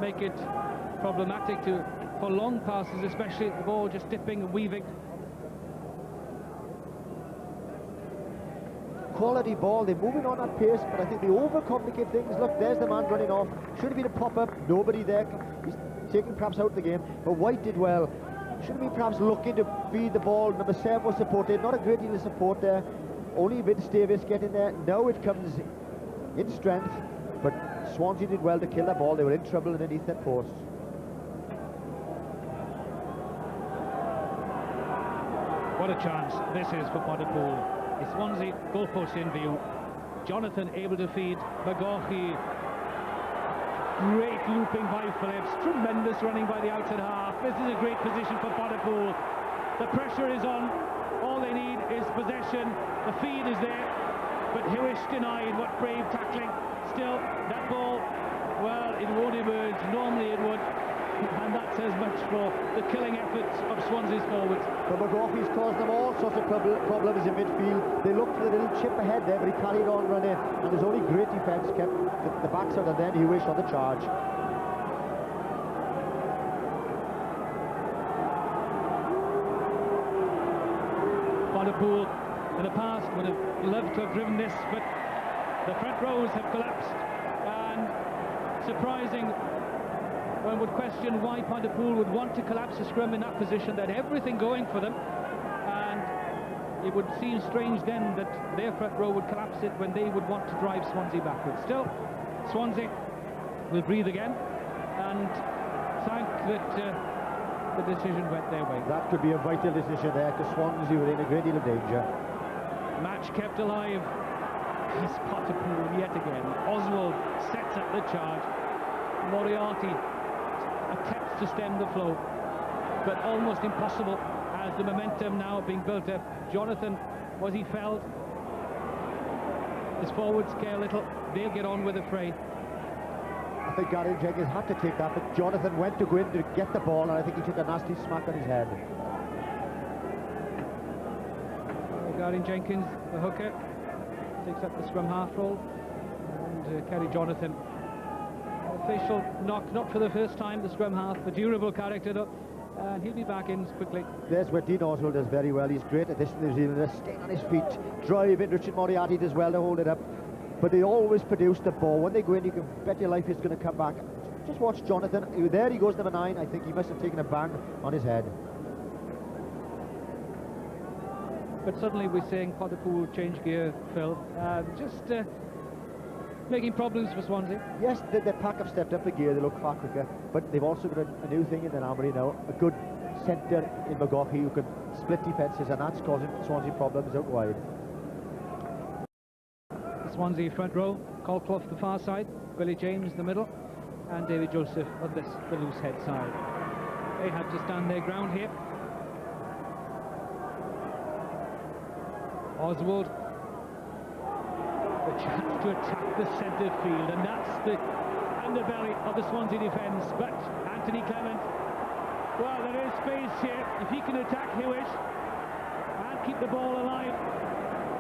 make it problematic for long passes, especially the ball just dipping and weaving. Quality ball, they're moving on at pace, but I think they overcomplicate things. Look, there's the man running off. Should have been a pop-up, nobody there. He's taking perhaps out the game, but White did well. Should have been perhaps looking to feed the ball. Number 7 was supported, not a great deal of support there. Only Vince Davis getting there. Now it comes in strength, but Swansea did well to kill that ball. They were in trouble underneath that post. What a chance this is for Pontypool. The Swansea goalpost in view. Jonathan able to feed McGaughey. Great looping by Phillips. Tremendous running by the outside half. This is a great position for Pontypool. The pressure is on. All they need is possession. The feed is there. But Hewish denied. What brave tackling. Still, that ball, well, it won't emerge. Normally it would. And that says much for the killing efforts of Swansea's forwards. But McGaughey's caused them all sorts of problems in midfield. They looked for the little chip ahead there, but he carried on running, and there's only great defence kept the backs out, and then Hewish on the charge. Pontypool in the past would have loved to have driven this, but the front rows have collapsed, and surprising. One would question why Pontypool would want to collapse a scrum in that position. They had everything going for them, and it would seem strange then that their front row would collapse it when they would want to drive Swansea backwards. Still, Swansea will breathe again and thank that the decision went their way. That could be a vital decision there, because Swansea were in a great deal of danger. Match kept alive. It's Pontypool yet again. Oswald sets up the charge. Moriarty attempts to stem the flow, but almost impossible as the momentum now being built up. Jonathan, was he felled? His forwards care a little. They'll get on with the fray. I think Gary Jenkins had to take that, but Jonathan went to go in to get the ball, and I think he took a nasty smack on his head. Gary Jenkins, the hooker, takes up the scrum half role, and Kerry Jonathan. Official knock, not for the first time, the scrum half, a durable character though, and he'll be back in quickly. There's where Dean Oswald does very well. He's great at this New Zealander, staying on his feet, driving. Richard Moriarty does well to hold it up, but they always produce the ball. When they go in, you can bet your life he's going to come back. Just watch Jonathan. There he goes, number 9. I think he must have taken a bang on his head. But suddenly we're seeing Pontypool change gear, Phil. Making problems for Swansea. Yes, the pack have stepped up a gear, they look far quicker, but they've also got a new thing in their armoury now, a good centre in McGaughey who can split defences, and that's causing Swansea problems out wide. The Swansea front row, Colclough the far side, Billy James the middle, and David Joseph on the loose head side. They had to stand their ground here. Oswald, the chance to attack the centre field, and that's the underbelly of the Swansea defence. But Anthony Clement, well, there is space here. If he can attack Hewish and keep the ball alive.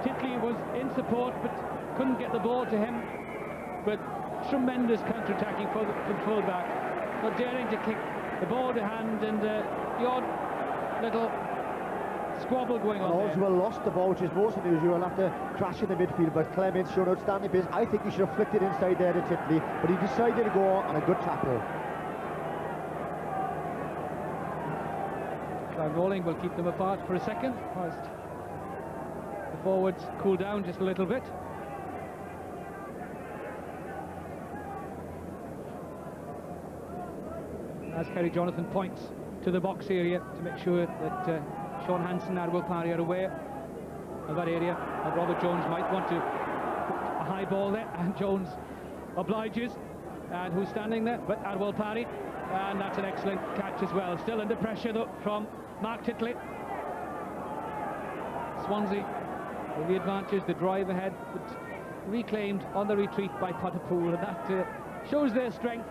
Titley was in support but couldn't get the ball to him. But tremendous counter-attacking from full-back, not daring to kick the ball to hand, and the odd little squabble going on there. Oswald lost the ball, which is most unusual after crashing the midfield, but Clement showed outstanding pace. I think he should have flicked it inside there to Titley, but he decided to go on a good tackle. Clive Norling will keep them apart for a second, whilst the forwards cool down just a little bit. As Kerry Jonathan points to the box area to make sure that Sean Hansen and Arwell Parry are aware of that area, and Robert Jones might want to put a high ball there, and Jones obliges. And who's standing there but Arwell Parry, and that's an excellent catch as well. Still under pressure though from Mark Titley. Swansea with the advantage, the drive ahead, but reclaimed on the retreat by Pontypool, and that shows their strength.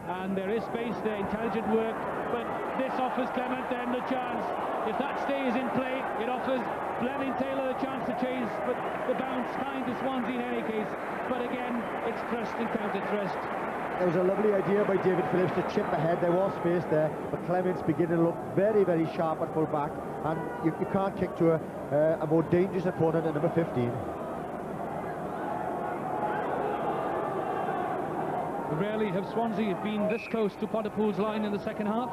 And there is space there, intelligent work, but this offers Clement then the chance. If that stays in play, it offers Blenheim Taylor the chance wants to chase, but the bounce kind to Swansea in any case. But again, it's thrust and counter-thrust. There was a lovely idea by David Phillips to chip ahead. There was space there, but Clement's beginning to look very, very sharp at full back, and you can't kick to a more dangerous opponent than number 15. Rarely have Swansea been this close to Pontypool's line in the second half.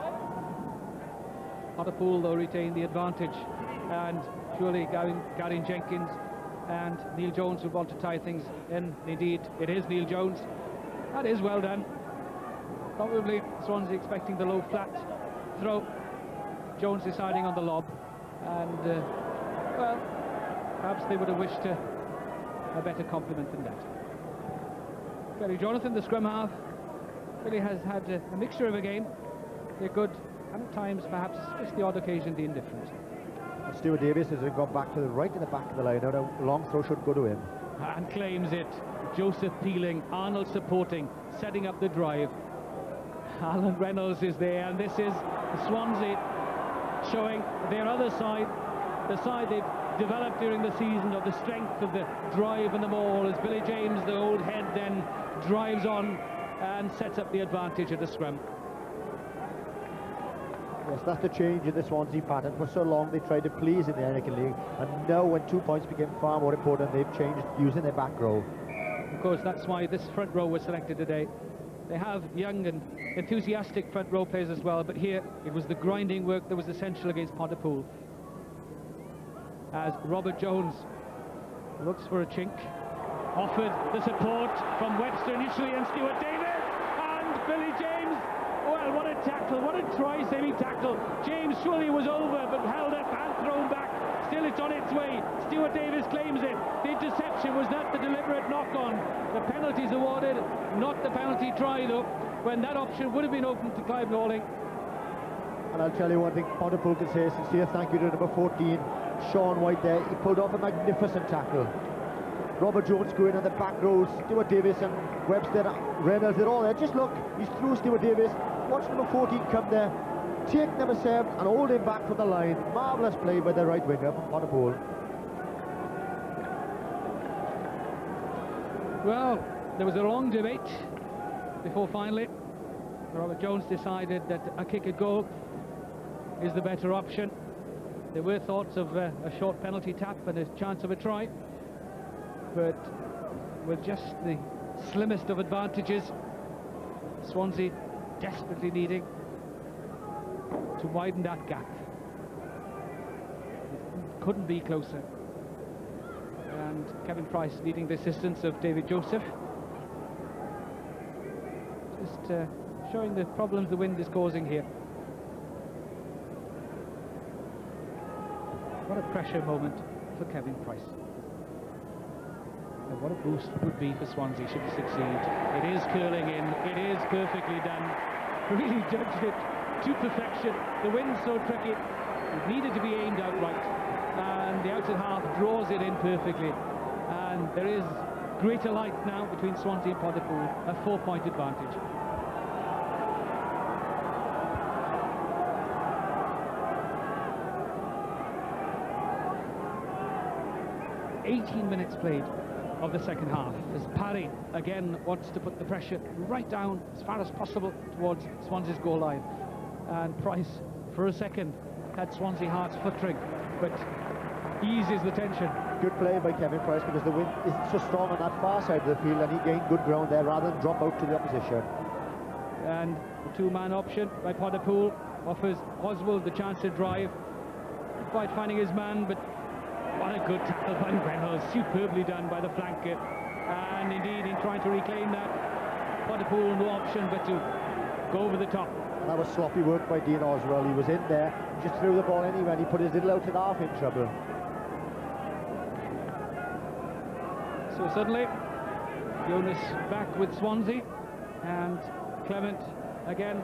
Pontypool, though, retained the advantage, and surely Gary Jenkins and Neil Jones would want to tie things in. Indeed, it is Neil Jones. That is well done. Probably Swansea expecting the low flat throw. Jones deciding on the lob, and well, perhaps they would have wished a better compliment than that. Gary Jonathan, the scrum half, really has had a mixture of a game. They're good, and at times perhaps just the odd occasion the indifferent. And Stuart Davis has gone back to the right at the back of the line. Now a long throw should go to him. And claims it. Joseph peeling, Arnold supporting, setting up the drive. Alan Reynolds is there, and this is Swansea showing their other side, the side they've developed during the season, of the strength of the drive and the maul, as Billy James, the old head, then drives on and sets up the advantage at the scrum. Yes, that's the change in the Swansea pattern. For so long they tried to please in the Heineken League, and now when 2 points became far more important, they've changed using their back row. Of course, that's why this front row was selected today. They have young and enthusiastic front row players as well, but here it was the grinding work that was essential against Pontypool. As Robert Jones looks for a chink, offered the support from Webster initially and Stuart Davis, and Billy James. Well, what a tackle, what a try-saving tackle. James surely was over, but held up and thrown back. Still it's on its way. Stuart Davis claims it. The interception was not the deliberate knock-on. The penalty's awarded, not the penalty try though, when that option would have been open to Clive Norling. And I'll tell you one thing, Pontypool can say a sincere thank you to number 14, Sean White there. He pulled off a magnificent tackle. Robert Jones going on the back rows, Stuart Davis and Webster, Reynolds, they're all there. Just look, he's through Stuart Davis. Watch number 14 come there, take number 7 and hold him back from the line. Marvellous play by the right winger from Pontypool. Well, there was a long debate before finally Robert Jones decided that a kick at goal is the better option. There were thoughts of a short penalty tap and a chance of a try, but with just the slimmest of advantages, Swansea desperately needing to widen that gap. It couldn't be closer. And Kevin Price needing the assistance of David Joseph. Just showing the problems the wind is causing here. What a pressure moment for Kevin Price. And what a boost it would be for Swansea should he succeed. It is curling in, it is perfectly done. Really judged it to perfection. The wind's so tricky, it needed to be aimed out right. And the outside half draws it in perfectly. And there is greater light now between Swansea and Pontypool, a 4-point advantage. Minutes played of the second half, as Parry again wants to put the pressure right down as far as possible towards Swansea's goal line, and Price for a second had Swansea hearts fluttering, but eases the tension. Good play by Kevin Price, because the wind isn't so strong on that far side of the field, and he gained good ground there rather than drop out to the opposition. And the two-man option by Pontypool offers Oswald the chance to drive, not quite finding his man, but what a good tackle by Reynolds, superbly done by the flanker. And indeed, in trying to reclaim that, Pontypool no option but to go over the top. That was sloppy work by Dean Oswald. He was in there, he just threw the ball anywhere, and he put his little out and half in trouble. So suddenly, Jonas back with Swansea, and Clement again,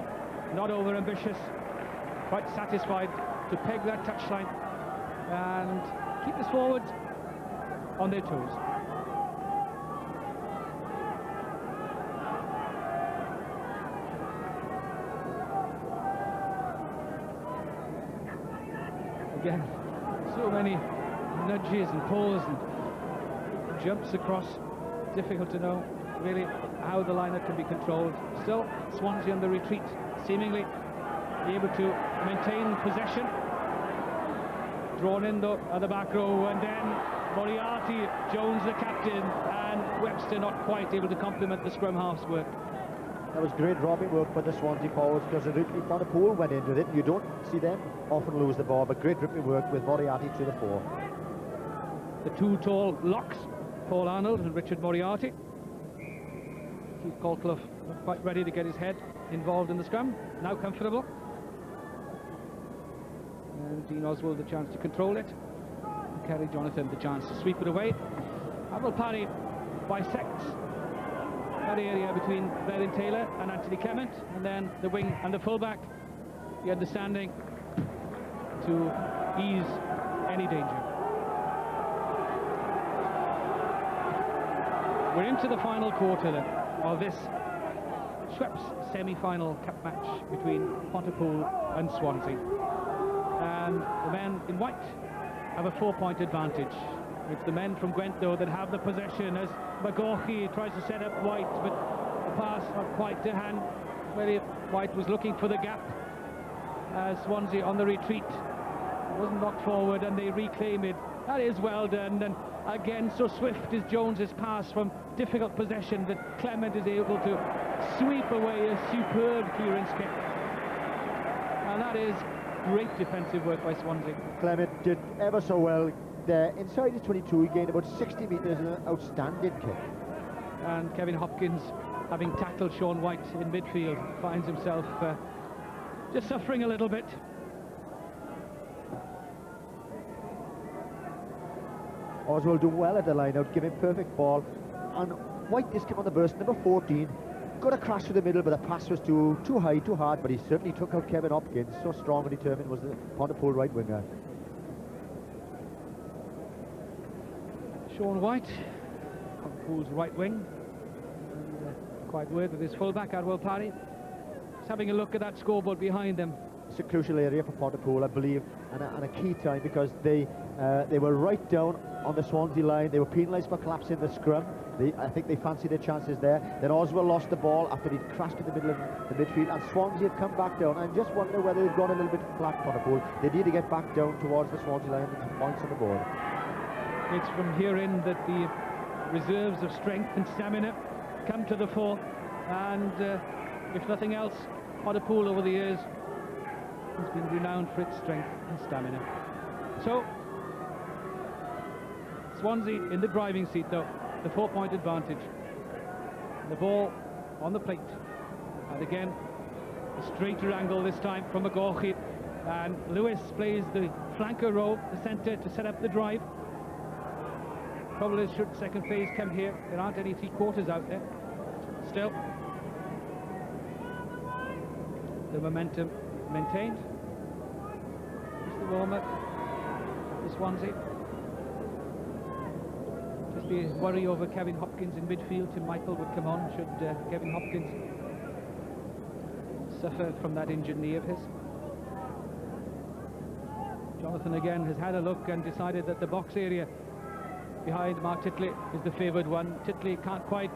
not over-ambitious, quite satisfied to peg that touchline and keep us forward on their toes. Again, so many nudges and pulls and jumps across. Difficult to know really how the lineup can be controlled. Still, Swansea on the retreat, seemingly able to maintain possession. Drawn in though at the back row, and then Moriarty, Jones the captain, and Webster not quite able to complement the scrum half's work. That was great robbing work for the Swansea forwards, because originally Pontypool went in with it. You don't see them often lose the ball, but great ripping work with Moriarty to the fore. The two tall locks, Paul Arnold and Richard Moriarty. Keith Colclough not quite ready to get his head involved in the scrum, now comfortable. And Dean Oswald the chance to control it. And Kerry Jonathan the chance to sweep it away. Admiral Parry bisects that area between Berlin Taylor and Anthony Clement, and then the wing and the fullback, the understanding to ease any danger. We're into the final quarter then of this Schweppes semi-final cup match between Pontypool and Swansea. And the men in white have a 4-point advantage. It's the men from Gwent though that have the possession, as McGaughey tries to set up White, but the pass not quite to hand. Well, White was looking for the gap as Swansea on the retreat. It wasn't knocked forward and they reclaim it. That is well done, and again so swift is Jones's pass from difficult possession that Clement is able to sweep away a superb clearance kick. And that is great defensive work by Swansea. Clement did ever so well there. Inside his 22, he gained about 60 metres in an outstanding kick. And Kevin Hopkins, having tackled Sean White in midfield, finds himself just suffering a little bit. Oswald doing well at the line-out, giving perfect ball. And White just came on the burst, number 14. Got a crash to the middle, but the pass was too high, too hard, but he certainly took out Kevin Hopkins. So strong and determined was the Pontypool right winger. Sean White, Pontypool's right wing, and quite word with his fullback, Adwell Parry. Just having a look at that scoreboard behind them. It's a crucial area for Pontypool, I believe, and a key time, because they were right down on the Swansea line. They were penalised for collapsing the scrum. I think they fancied their chances there. Then Oswald lost the ball after he'd crashed in the middle of the midfield, and Swansea had come back down. I just wonder whether they've gone a little bit flat, Pontypool. They need to get back down towards the Swansea line and some points on the board. It's from herein that the reserves of strength and stamina come to the fore, and if nothing else, Pontypool over the years has been renowned for its strength and stamina. So Swansea in the driving seat though, the 4-point advantage. The ball on the plate, and again a straighter angle this time from McGaughey, and Lewis plays the flanker role, the centre, to set up the drive. Probably should second phase come here. There aren't any 3/4 out there. Still, the momentum maintained. Just the warm-up for Swansea. Just be worry over Kevin Hopkins in midfield. Tim Michael would come on should Kevin Hopkins suffer from that injured knee of his. Jonathan again has had a look and decided that the box area behind Mark Titley is the favoured one. Titley can't quite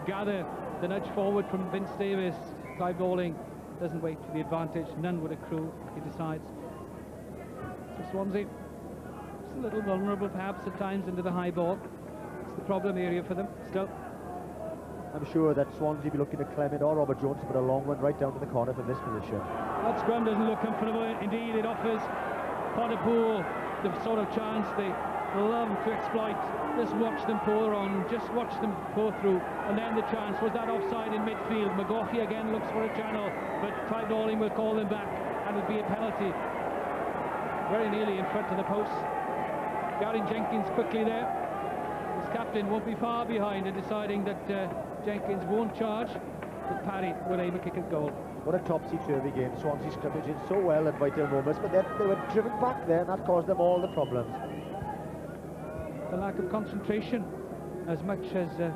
gather the nudge forward from Vince Davis. Clive Norling doesn't wait for the advantage. None would accrue, he decides. So Swansea, just a little vulnerable perhaps at times into the high ball. It's the problem area for them still. I'm sure that Swansea be looking at Clement or Robert Jones to put a long one right down to the corner from this position. That scrum doesn't look comfortable. Indeed, it offers Pontypool the sort of chance they love to exploit. Just watch them pour on, just watch them pour through, and then the chance was that offside in midfield. McGaughey again looks for a channel, but Clive Norling will call them back, and it'll be a penalty very nearly in front of the post. Gary Jenkins quickly there. His captain won't be far behind in deciding that Jenkins won't charge, but Parry will aim a kick at goal. What a topsy-turvy game. Swansea scrimmaging so well at vital moments, but then they were driven back there, and that caused them all the problems. The lack of concentration as much as a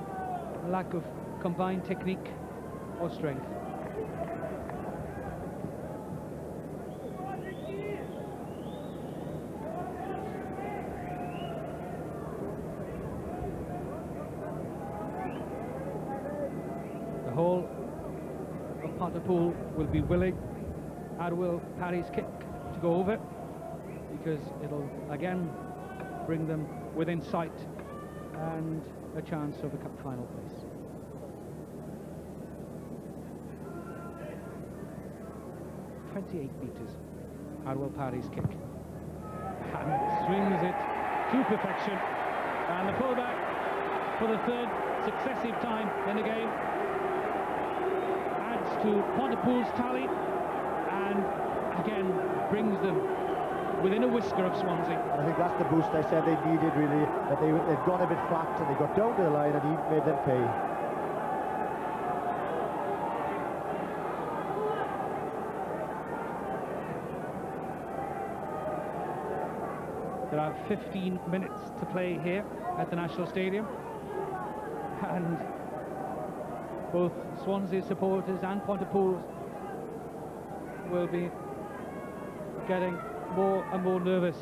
lack of combined technique or strength. Pontypool will be willing Arwell Parry's kick to go over, because it'll again bring them within sight and a chance of a cup final place. .28 meters, Arwell Parry's kick, and swings it to perfection, and the fullback for the third successive time in the game adds to Pontypool's tally, and again brings them within a whisker of Swansea. I think that's the boost I said they needed, really, that they'd gone a bit flat and they got down to the line and he made them pay. There are 15 minutes to play here at the National Stadium, and both Swansea supporters and Pontypool's will be getting more and more nervous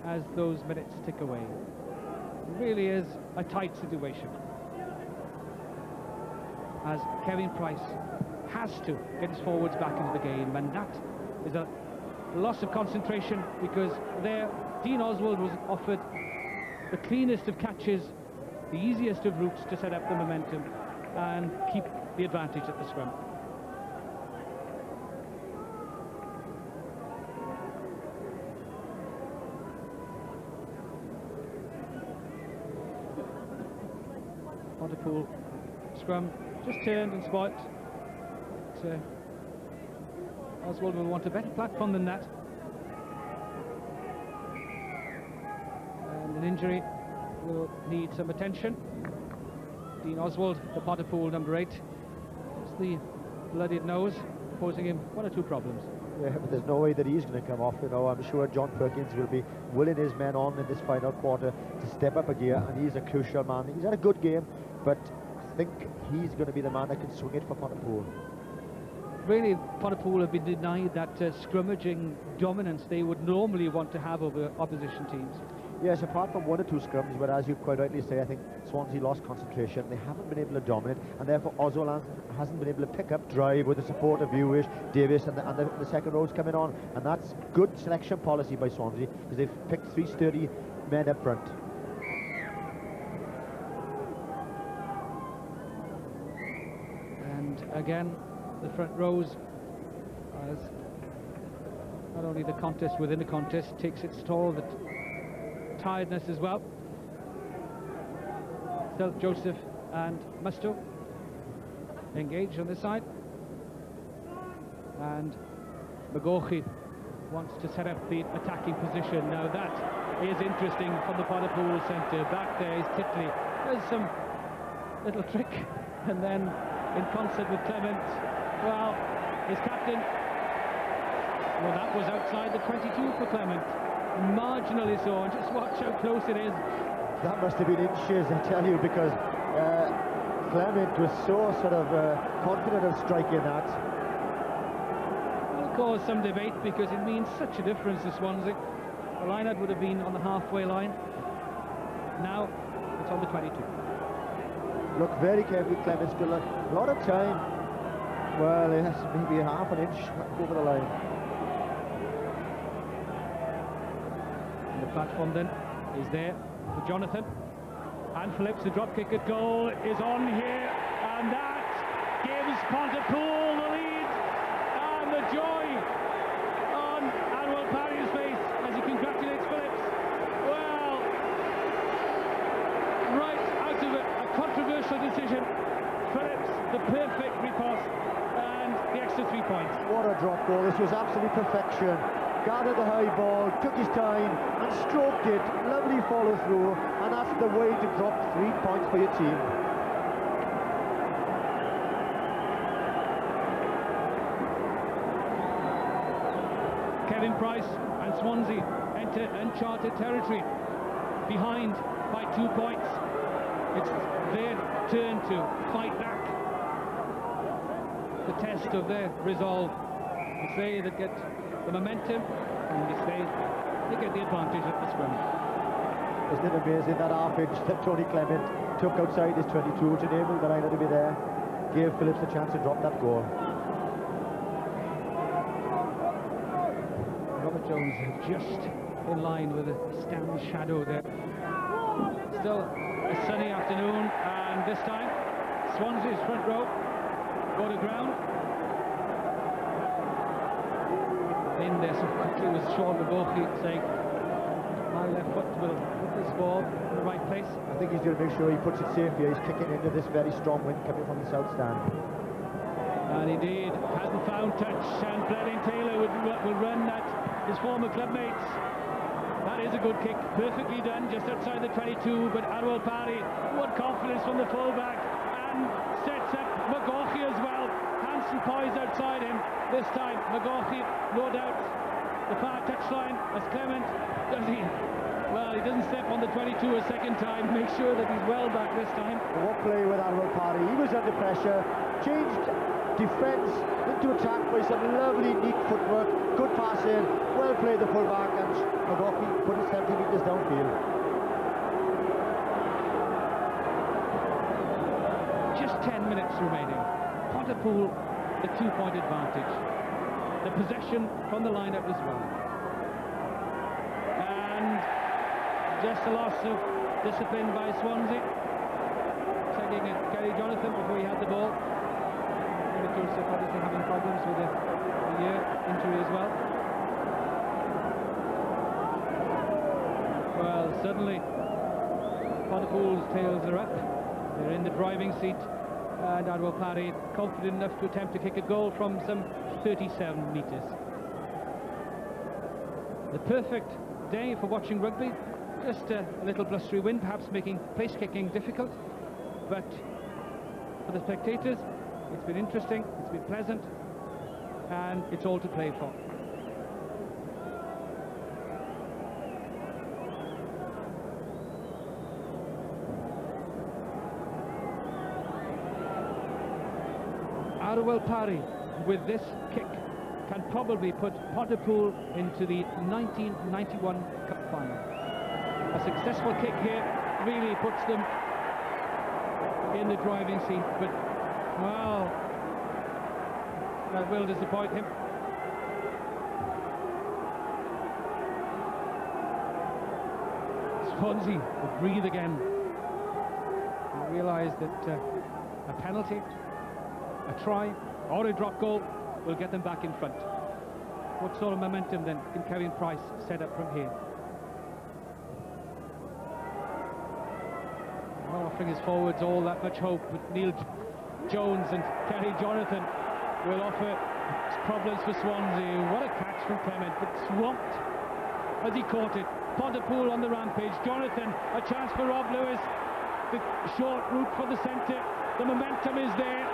as those minutes tick away. It really is a tight situation, as Kevin Price has to get his forwards back into the game, and that is a loss of concentration, because there Dean Oswald was offered the cleanest of catches, the easiest of routes to set up the momentum and keep the advantage at the scrum. Pontypool scrum just turned and spoilt. Oswald will want a better platform than that. And an injury will need some attention. Dean Oswald, the Pontypool number 8, it's the bloodied nose, posing him one or two problems. Yeah, but there's no way that he's going to come off, you know. I'm sure John Perkins will be willing his men on in this final quarter to step up a gear, and he's a crucial man. He's had a good game, but I think he's going to be the man that can swing it for Pontypool. Really, Pontypool have been denied that scrummaging dominance they would normally want to have over opposition teams. Yes, apart from one or two scrums, but as you quite rightly say, I think Swansea lost concentration. They haven't been able to dominate, and therefore Oswald hasn't been able to pick up drive with the support of Hewish, Davis, and the second rows coming on. And that's good selection policy by Swansea, because they've picked 3 sturdy men up front. And again, the front rows, as not only the contest within the contest takes its toll, but tiredness as well. Still Joseph and Musto engaged on this side, and McGaughey wants to set up the attacking position. Now that is interesting from the Pontypool centre. Back there is Titley. There's some little trick, and then in concert with Clement, well, his captain, well, that was outside the 22 for Clement, marginally so, and just watch how close it is. That must have been inches, I tell you, because Clement was so sort of confident of striking that. It'll cause some debate, because it means such a difference to Swansea. The line-out would have been on the halfway line. Now it's on the 22. Look very carefully, Clement, still a lot of time. Well, yes, maybe half an inch over the line. And the platform then is there for Jonathan. And Phillips, the drop kick at goal is on here, and that gives Pontypool the lead. And the joy on Arwell Parry's face as he congratulates Phillips. Well, right out of a controversial decision, Phillips, the perfect riposte, and the extra 3 points. What a drop goal. This was absolute perfection. Guarded the high ball, took his time and stroked it. Lovely follow through, and that's the way to drop 3 points for your team. Kevin Price and Swansea enter uncharted territory, behind by 2 points. It's their turn to fight back. The test of their resolve. It's they that get the momentum, and it's they get the advantage at the scrum. Isn't it amazing that half inch that Tony Clement took outside his 22 to enable the liner to be there, gave Phillips a chance to drop that goal. grounds just in line with the stand shadow there. Still a sunny afternoon, and this time Swansea's front row go to ground. In there so quickly was Sean McGaughey saying, my left foot will put this ball in the right place. I think he's going to make sure he puts it safe here. He's kicking into this very strong wind coming from the south stand. And indeed, hasn't found touch, and Bleding Taylor will run at his former clubmates. That is a good kick, perfectly done, just outside the 22, but Arwel Parry, what confidence from the fullback, and sets up McGaughey as well. Hansen poised outside him this time. McGaughey, no doubt, the far touchline as Clement, does he? Well, he doesn't step on the 22 a second time, make sure that he's well back this time. What play with Arwel Parry, he was under pressure, changed defence into attack by some lovely neat footwork, good pass in, well played the fullback, and McGaughey put it 70 metres downfield. Just 10 minutes remaining. Pontypool, the 2-point advantage. The possession from the line-up as well. And just a loss of discipline by Swansea. Taking Kerry Jonathan before he had the ball. Joseph obviously having problems with a ear injury as well. Well, suddenly Pontypool's tails are up. They're in the driving seat, and Arwel Parry confident enough to attempt to kick a goal from some 37 metres. The perfect day for watching rugby. Just a little blustery wind, perhaps making place kicking difficult, but for the spectators, it's been interesting, it's been pleasant, and it's all to play for. Arwel Parry, with this kick, can probably put Pontypool into the 1991 Cup final. A successful kick here really puts them in the driving seat, but well, that will disappoint him. Swansea will breathe again and realise that a penalty, a try, or a drop goal will get them back in front. What sort of momentum then can Kevin Price set up from here? Not offering his forwards all that much hope, but Neil Jones and Kerry Jonathan will offer problems for Swansea. What a catch from Clement, but swamped as he caught it. Pontypool on the rampage. Jonathan, a chance for Rob Lewis. The short route for the centre. The momentum is there.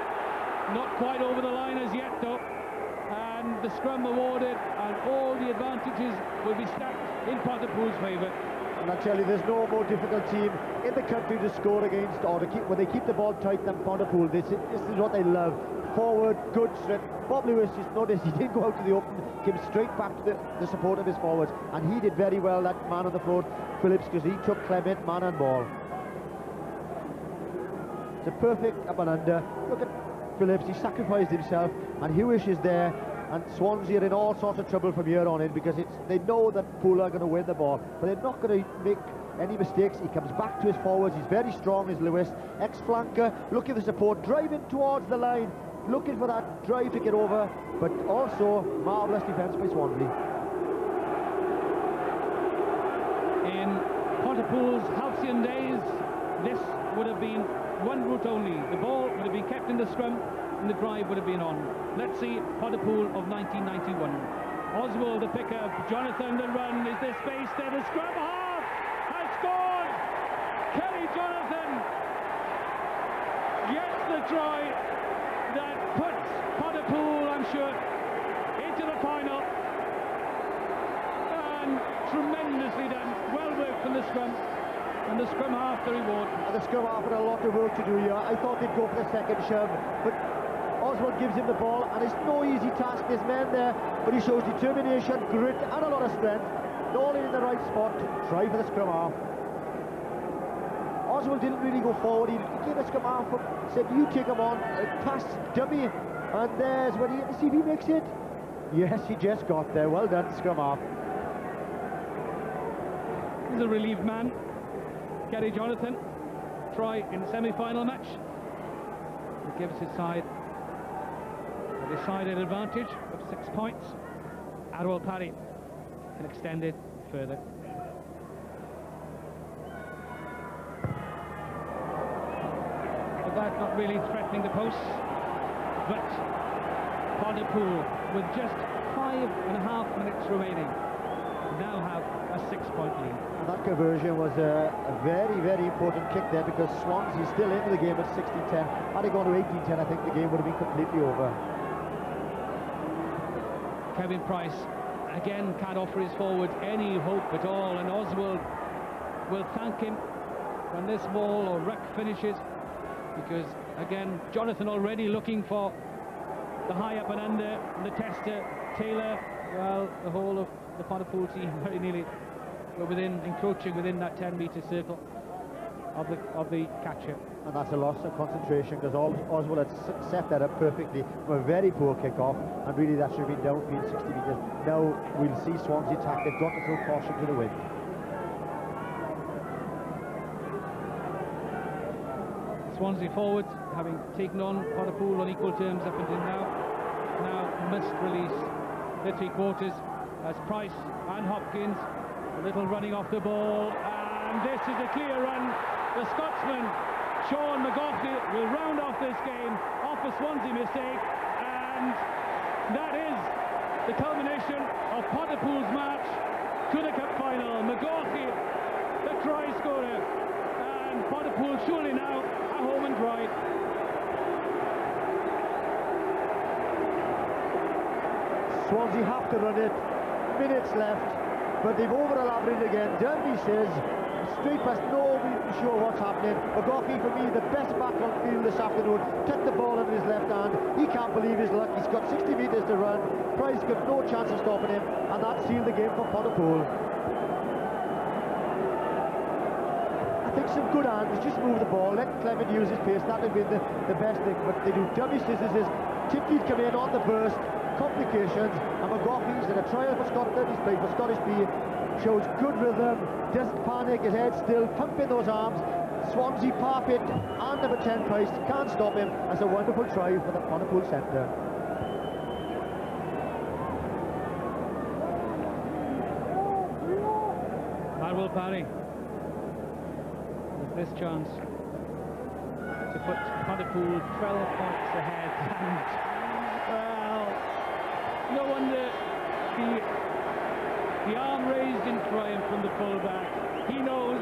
Not quite over the line as yet, though. And the scrum awarded, and all the advantages will be stacked in Pontypool's favour. And I tell you, there's no more difficult team in the country to score against, or to keep, when they keep the ball tight, than Pontypool. This is what they love. Forward, good strength. Bob Lewis, just noticed he didn't go out to the open, came straight back to the support of his forwards, and he did very well, that man on the floor, Phillips, because he took Clement man and ball. It's a perfect up and under. Look at Phillips, he sacrificed himself, and Hewish is there, and Swansea are in all sorts of trouble from here on in, because they know that Poole are going to win the ball, but they're not going to make any mistakes. He comes back to his forwards, he's very strong, is Lewis, ex-flanker, looking for support, driving towards the line, looking for that drive to get over, but also marvellous defence by Swansea. In Pontypool's halcyon days, this would have been one route only. The ball would have been kept in the scrum, and the drive would have been on. Let's see Pontypool of 1991. Oswald, the pickup, Jonathan, the run, is there space there? The scrum half has scored! Kerry Jonathan gets the try that puts Pontypool, I'm sure, into the final. And tremendously done, well worked from the scrum. And the scrum half the reward. And the scrum half had a lot of work to do here. I thought they'd go for the second shove, but Oswald gives him the ball, and it's no easy task, this man there, but he shows determination, grit, and a lot of strength. Norling in the right spot to try for the scrum half. Oswald didn't really go forward, he gave the scrum half, said, you take him on, pass, dummy, and there's when he, see if he makes it. Yes, he just got there, well done, scrum half. This is a relieved man, Gary Jonathan. Try in the semi-final match. It gives his side a decided advantage of 6 points. Arwell Parry can extend it further. But that not really threatening the posts, but Pontypool, with just 5.5 minutes remaining, now have a 6-point lead. And that conversion was a very, very important kick there, because Swansea's still into the game at 16-10. Had it gone to 18-10, I think the game would have been completely over. Kevin Price again can't offer his forwards any hope at all, and Oswald will thank him when this ball or ruck finishes, because again Jonathan already looking for the high up and under, and the tester Taylor, well, the whole of the Pontypool team very nearly were encroaching within that 10-metre circle of the catcher. And that's a loss of concentration, because Oswald had set that up perfectly from a very poor kick-off, and really that should have been downfield 60 metres. Now we'll see Swansea attack. They've got to throw caution to the wind. Swansea forwards, having taken on Pontypool on equal terms up until now must release the three-quarters as Price and Hopkins, a little running off the ball, and this is a clear run. The Scotsman Sean McGoughy will round off this game off a Swansea mistake, and that is the culmination of Pontypool's march to the cup final. McGoughy, the try scorer, and Pontypool surely now at home and dry. Swansea have to run it, minutes left, but they've over-elaborated again. Dundee says, straight past, nobody sure what's happening. McGoughy, for me, the best back on field this afternoon, took the ball in his left hand. He can't believe his luck. He's got 60 metres to run. Price got no chance of stopping him, and that sealed the game for Pontypool. I think some good hands, just move the ball, let Clement use his pace. That would be the best thing, but they do dummy scissors. Tippy'd come in on the burst, complications, and McGoughy's in a trial for Scotland. He's played for Scottish B, shows good rhythm, doesn't panic, his head still, pumping those arms. Swansea park it, and number 10 Price can't stop him. That's a wonderful try for the Pontypool centre. Arwell Parry with this chance to put Pontypool 12 points ahead, and well, no wonder the arm raised in triumph from the fullback. He knows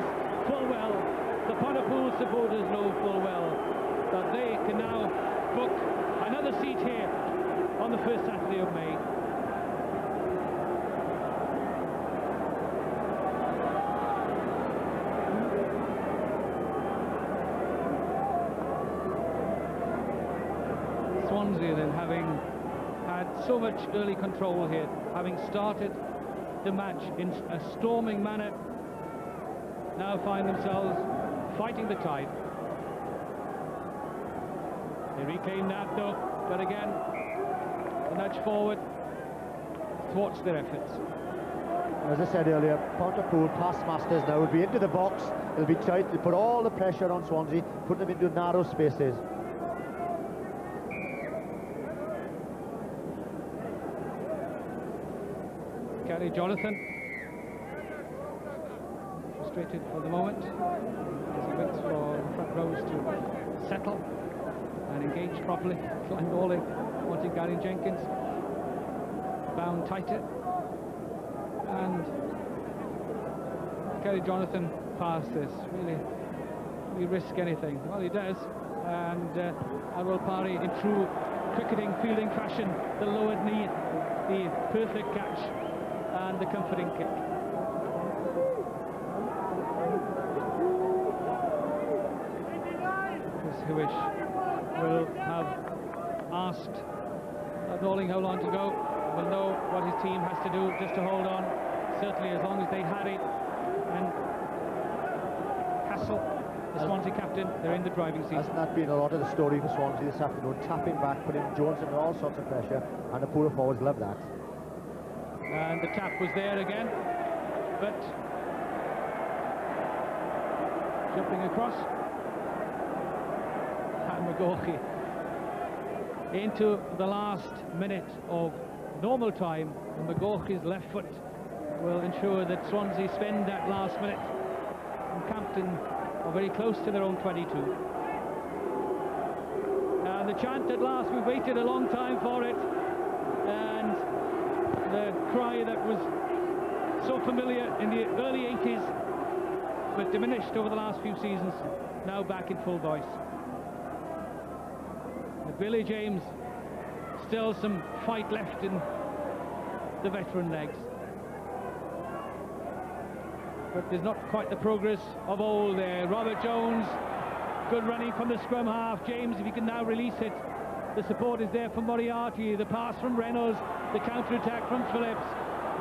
full well, the Pontypool supporters know full well, that they can now book another seat here on the first Saturday of May. Swansea then, having had so much early control here, having started the match in a storming manner, now find themselves fighting the tide. They reclaim that though, but again, a nudge forward thwarts their efforts. As I said earlier, Pontypool past masters now will be into the box. It'll be tight. They'll put all the pressure on Swansea, put them into narrow spaces. Gary Jonathan, frustrated for the moment as he waits for the front rows to settle and engage properly. Clive Norling wanting Gary Jenkins bound tighter, and Gary Jonathan past this. Really, we risk anything. Well, he does, and Arwell Parry in true cricketing fielding fashion, the lowered knee, the perfect catch, and the comforting kick. Chris Hewish will have asked Norling how long to go. Will know what his team has to do just to hold on. Certainly, as long as they had it. And Castle, the Swansea captain, they're in the driving seat. Hasn't that been a lot of the story for Swansea this afternoon? Tapping back, putting Jones under all sorts of pressure, and the poor forwards love that. And the tap was there again, but jumping across. And McGaughey into the last minute of normal time, and McGaughey's left foot will ensure that Swansea spend that last minute in Campton or very close to their own 22. And the chant at last, we've waited a long time for it, and the cry that was so familiar in the early 80s but diminished over the last few seasons, now back in full voice. With Billy James, still some fight left in the veteran legs, but there's not quite the progress of old there. Robert Jones, good running from the scrum half. James, if he can now release it. The support is there from Moriarty, the pass from Reynolds, the counter-attack from Phillips,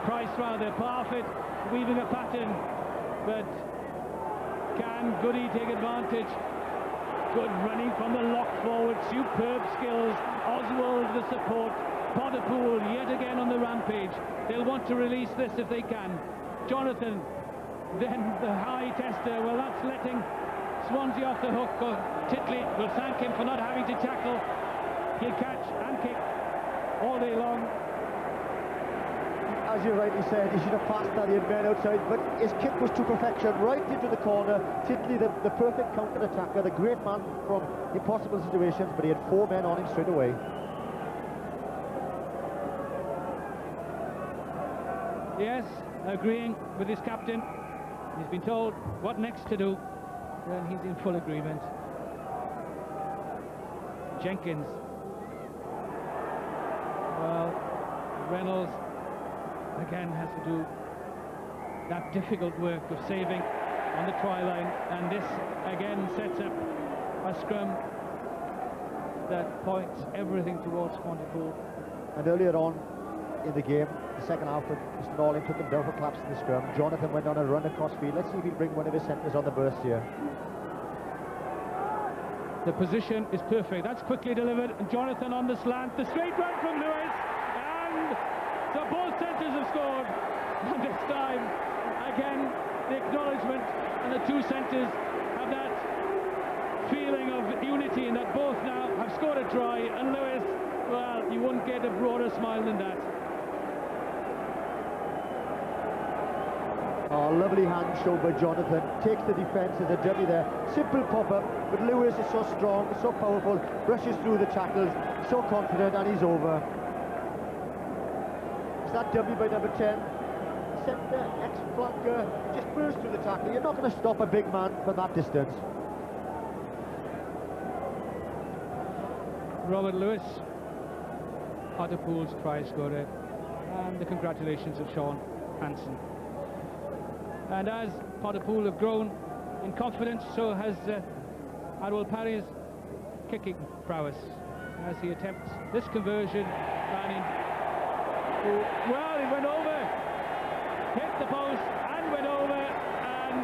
Price rather, Parfitt weaving a pattern, but can Goody take advantage? Good running from the lock forward, superb skills. Oswald the support. Pontypool yet again on the rampage. They'll want to release this if they can. Jonathan, then the high tester. Well, that's letting Swansea off the hook. Titley will thank him for not having to tackle. He'll catch and kick all day long. As you rightly said, he should have passed that, he had men outside, but his kick was to perfection, right into the corner. Titley, the perfect counter-attacker, the great man from impossible situations, but he had 4 men on him straight away. Yes, agreeing with his captain. He's been told what next to do, and he's in full agreement. Jenkins. Well, Reynolds again has to do that difficult work of saving on the try line, and this again sets up a scrum that points everything towards Pontypool. And earlier on in the game, the second half, Mr. Norling took him down for collapse in the scrum. Jonathan went on a run across field. Let's see if he'll bring one of his centres on the burst here. The position is perfect. That's quickly delivered, and Jonathan on the slant. The straight run from Lewis, and so both centres have scored. And this time, again, the acknowledgement, and the two centres have that feeling of unity, in that both now have scored a try. And Lewis, well, you wouldn't get a broader smile than that. Oh, lovely hand show by Jonathan. Takes the defence as a dummy there. Simple pop-up, but Lewis is so strong, so powerful, brushes through the tackles, so confident, and he's over. It's that dummy by number 10. Centre, ex-flanker, just burst through the tackle. You're not going to stop a big man from that distance. Robert Lewis, Pontypool's try scorer, and the congratulations of Sean Hansen. And as Pontypool have grown in confidence, so has Adwell Parry's kicking prowess as he attempts this conversion. And well, he went over, hit the post and went over, and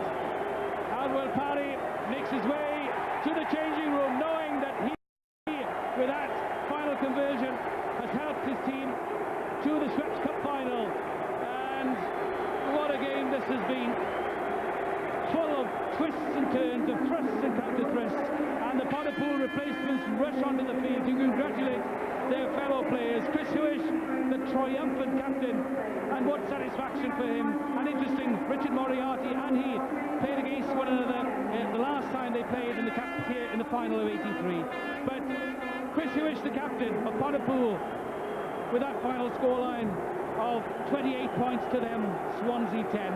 Adwell Parry makes his way to the changing room, knowing that he, with that final conversion, has helped his team to the Schweppes Cup final. And what a game this has been, full of twists and turns, of thrusts and counter-thrusts, and the Pontypool replacements rush onto the field to congratulate their fellow players. Chris Hewish, the triumphant captain, and what satisfaction for him. And interesting, Richard Moriarty and he played against one another the last time they played in the cup here in the final of '83. But Chris Hewish, the captain of Pontypool, with that final scoreline of 28 points to them, Swansea 10.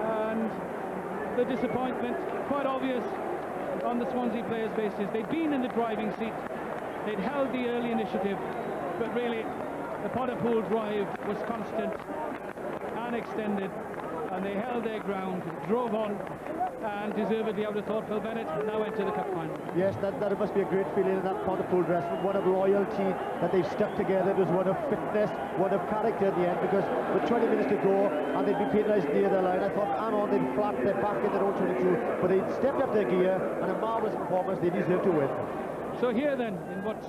And the disappointment, quite obvious on the Swansea players' faces. They'd been in the driving seat, they'd held the early initiative, but really the Pontypool drive was constant and extended, and they held their ground, drove on, and deservedly, I would have thought, Phil Bennett now enter the cup final. Yes, that must be a great feeling in that Pontypool dress, one of loyalty, that they've stuck together. It was one of fitness, one of character in the end, because with 20 minutes to go and they'd be penalised near their line, I thought, hang on, they'd flat, they're back in their own 22, but they stepped up their gear, and a marvellous performance. They deserve to win. So here then, in what's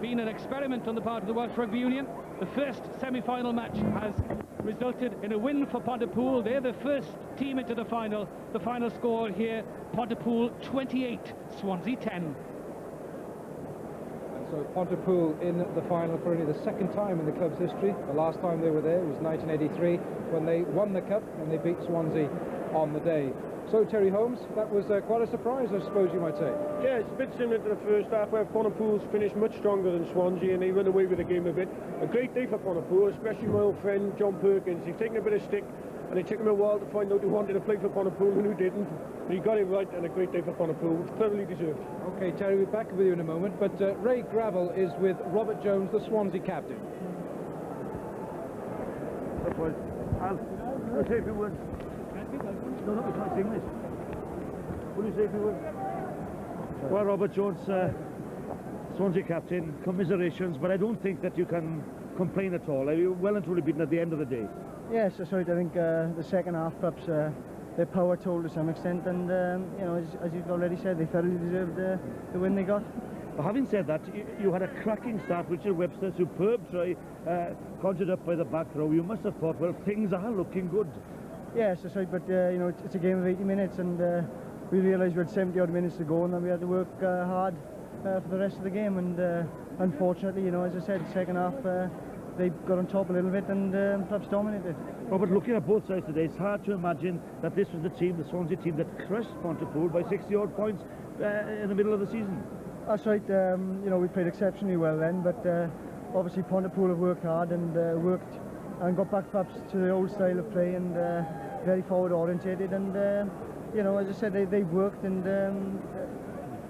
been an experiment on the part of the Welsh Rugby Union. The first semi-final match has resulted in a win for Pontypool. They're the first team into the final. The final score here, Pontypool 28, Swansea 10. So Pontypool in the final for only the second time in the club's history. The last time they were there was 1983 when they won the cup and they beat Swansea on the day. So Terry Holmes, that was quite a surprise, I suppose you might say. Yeah, it's a bit similar to the first half where Pontypool's finished much stronger than Swansea and they run away with the game a bit. A great day for Pontypool, especially my old friend John Perkins. He's taken a bit of stick and it took him a while to find out who wanted to play for Pontypool and who didn't. But he got it right, and a great day for Pontypool. It's thoroughly deserved. Okay, Terry, we'll be back with you in a moment, but Ray Gravel is with Robert Jones, the Swansea captain. I'll say a few words. No, we can't sing this. Will you say a few words? Well, Robert Jones, Swansea captain, commiserations, but I don't think that you can complain at all. You're well and truly beaten at the end of the day. Yes, that's right. I think the second half, perhaps their power told to some extent, and you know, as you've already said, they thoroughly deserved the win they got. Well, having said that, you had a cracking start. Richard Webster, superb try, conjured up by the back row. You must have thought, well, things are looking good. Yes, that's right. But you know, it's a game of 80 minutes, and we realised we had 70 odd minutes to go, and then we had to work hard for the rest of the game. And unfortunately, you know, as I said, second half. They got on top a little bit and perhaps dominated. Robert, looking at both sides today, it's hard to imagine that this was the team, the Swansea team, that crushed Pontypool by 60-odd points in the middle of the season. That's right. You know, we played exceptionally well then, but obviously Pontypool have worked hard and worked and got back perhaps to the old style of play and very forward orientated. And you know, as I said, they've worked and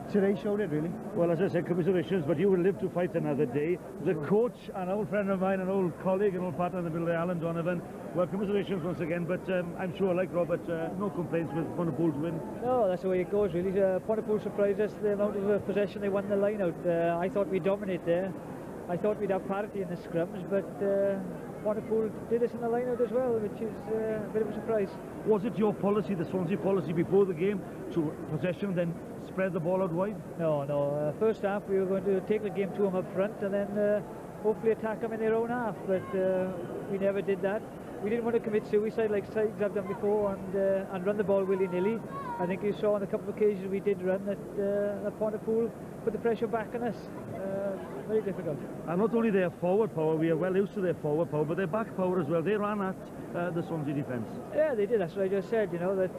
today showed it, really. Well, as I said, commiserations, but you will live to fight another day. The coach, an old friend of mine, an old colleague, an old partner in the middle there, Alan Donovan. Well, commiserations once again, but I'm sure, like Robert, no complaints with Pontypool's win. No, that's the way it goes, really. Pontypool surprised us, the amount of possession they won the line out. I thought we'd dominate there. I thought we'd have parity in the scrums, but Pontypool did us in the line out as well, which is a bit of a surprise. Was it your policy, the Swansea policy, before the game, to possession, then spread the ball out wide? No. First half we were going to take the game to them up front and then hopefully attack them in their own half, but we never did that. We didn't want to commit suicide like sides have done before and run the ball willy-nilly. I think you saw on a couple of occasions we did run that Pontypool put the pressure back on us. Very difficult. And not only their forward power, we are well used to their forward power, but their back power as well. They ran at the Swansea defence. Yeah, they did. That's what I just said, you know, that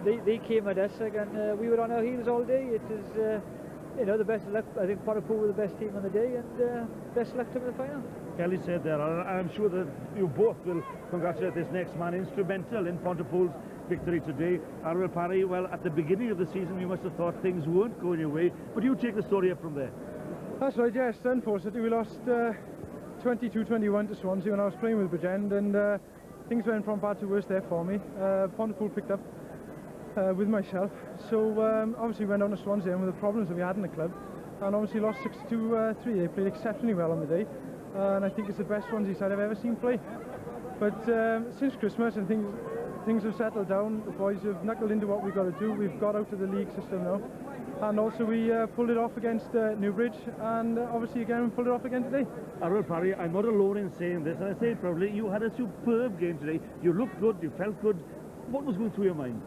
they came at us and we were on our heels all day. It is, you know, the best luck. I think Pontypool were the best team on the day and best luck to them in the final. Kelly said there, and I'm sure that you both will congratulate this next man, instrumental in Pontypool's victory today. Arwel Parry, well, at the beginning of the season you must have thought things weren't going your way, but you take the story up from there. That's right, yes. Unfortunately, we lost 22-21 to Swansea when I was playing with Bridgend, and things went from bad to worse there for me. Pontypool picked up with myself, so obviously went on to Swansea and with the problems that we had in the club, and obviously lost 6-3. They played exceptionally well on the day, and I think it's the best Swansea side I've ever seen play. But since Christmas and things have settled down, the boys have knuckled into what we've got to do. We've got out of the league system now. And also we pulled it off against Newbridge, and obviously again we pulled it off again today. Arwel Parry, I'm not alone in saying this, and I say it proudly, you had a superb game today. You looked good, you felt good. What was going through your mind?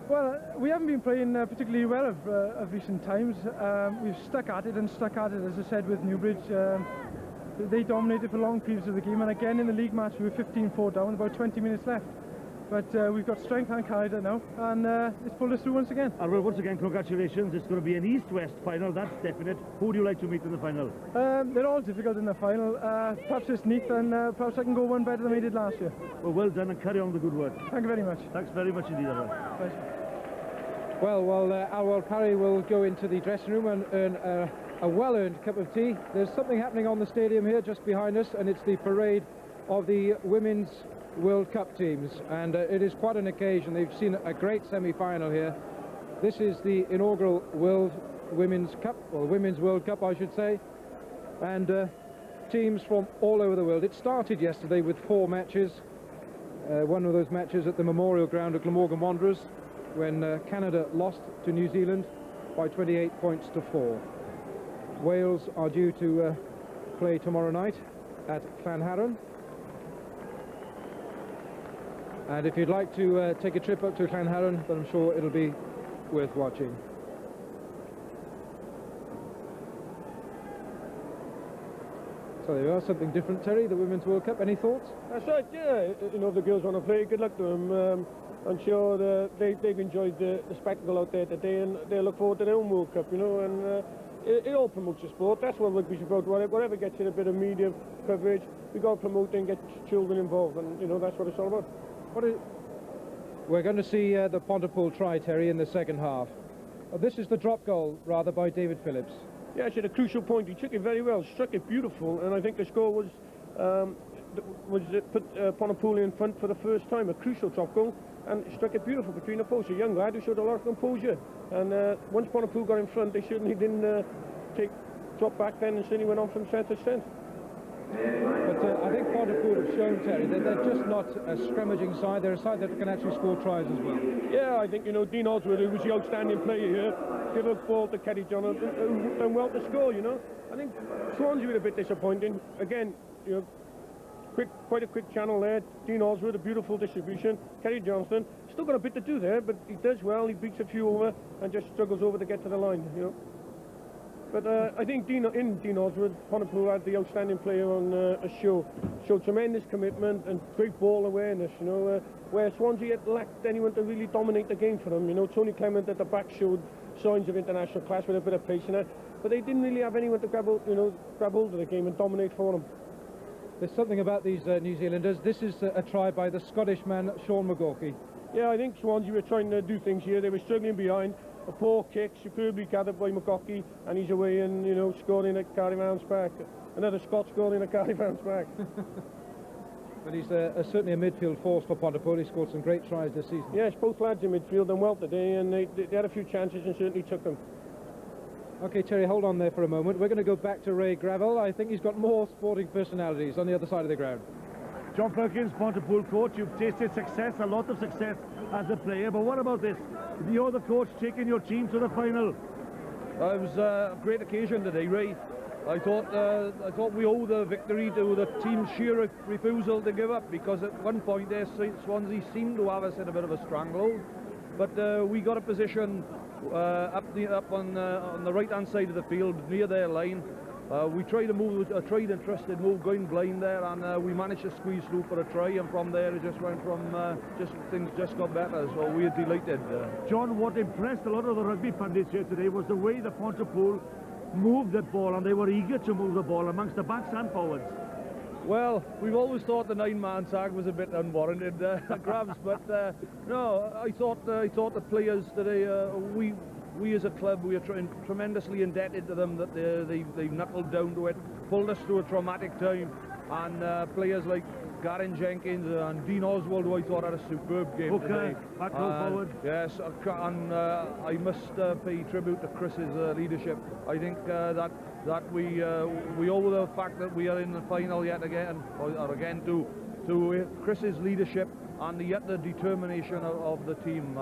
Well, we haven't been playing particularly well of recent times. We've stuck at it, as I said, with Newbridge. They dominated for long periods of the game, and again in the league match we were 15-4 down, about 20 minutes left. But we've got strength and character now, and it's pulled us through once again. Well, once again, congratulations. It's going to be an East-West final, that's definite. Who would you like to meet in the final? They're all difficult in the final. Perhaps it's Neath, and perhaps I can go one better than we did last year. Well done, and carry on the good work. Thank you very much. Thanks very much indeed, Arwel. Well, Arwel Parry will go into the dressing room and earn a well-earned cup of tea. There's something happening on the stadium here just behind us, and it's the parade of the Women's World Cup teams, and it is quite an occasion. They've seen a great semi-final here. This is the inaugural Women's World Cup, I should say, and teams from all over the world. It started yesterday with 4 matches. One of those matches at the Memorial Ground at Glamorgan Wanderers, when Canada lost to New Zealand by 28 points to 4. Wales are due to play tomorrow night at Llanharan. And if you'd like to take a trip up to Llanharan, then I'm sure it'll be worth watching. So there you are, something different, Terry, the Women's World Cup. Any thoughts? That's right, yeah. You know, if the girls want to play, good luck to them. I'm sure they've enjoyed the spectacle out there today, and they look forward to their own World Cup, you know, and it all promotes the sport. That's what rugby's about. Whatever gets you a bit of media coverage, we got to promote and get children involved, and, you know, that's what it's all about. We're going to see the Pontypool try, Terry, in the second half. This is the drop goal, rather, by David Phillips. Yeah, it's at a crucial point. He took it very well, struck it beautiful, and I think the score was put Pontypool in front for the first time, a crucial drop goal, and struck it beautiful between the posts. A young lad who showed a lot of composure, and once Pontypool got in front, they certainly didn't drop back then, and certainly went on from strength to strength. But I think Pontypool have shown, Terry, that they're just not a scrummaging side. They're a side that can actually score tries as well. Yeah, I think, you know, Dean Oswald, who was the outstanding player here, give a ball to Kerry John, who done well to score, you know. I think Swansea were a bit disappointing. Again, you know, quite a quick channel there. Dean Oswald, a beautiful distribution. Kerry Johnston, still got a bit to do there, but he does well. He beats a few over and just struggles over to get to the line, you know. But I think Dean Oswald, Pontypool had the outstanding player on a show. Showed tremendous commitment and great ball awareness, you know, where Swansea had lacked anyone to really dominate the game for them. You know, Tony Clement at the back showed signs of international class with a bit of pace in it, but they didn't really have anyone to grab hold of the game and dominate for them. There's something about these New Zealanders. This is a try by the Scottish man, Sean McGaughey. Yeah, I think Swansea were trying to do things here. They were struggling behind. A poor kick, superbly gathered by McGaughey, and he's away and, you know, scoring at Cardiff Arms Park. Another Scot scoring at Cardiff Arms Park. But he's certainly a midfield force for Pontypool. He scored some great tries this season. Yes, both lads in midfield done well today, and they had a few chances and certainly took them. OK, Terry, hold on there for a moment. We're going to go back to Ray Gravel. I think he's got more sporting personalities on the other side of the ground. John Perkins, Pontypool coach, you've tasted success, a lot of success as a player, but what about this? You're the coach taking your team to the final. It was a great occasion today, Ray. I thought we owe the victory to the team's sheer refusal to give up, because at one point there Swansea seemed to have us in a bit of a stranglehold, but we got a position up on the right hand side of the field near their line. We tried to move, a tried and trusted move, going blind there, and we managed to squeeze through for a try, and from there it just went from, things just got better, so we are delighted. John, what impressed a lot of the rugby pundits here today was the way the Pontypool moved the ball, and they were eager to move the ball amongst the backs and forwards. Well, we've always thought the 9-man tag was a bit unwarranted, grabs, but no, I thought the players today, we as a club, we are tremendously indebted to them that they've knuckled down to it, pulled us through a traumatic time, and players like Garen Jenkins and Dean Oswald, who I thought had a superb game today. Back row forward. Yes, and I must pay tribute to Chris's leadership. I think that we owe the fact that we are in the final yet again, or again to Chris's leadership and the determination of the team.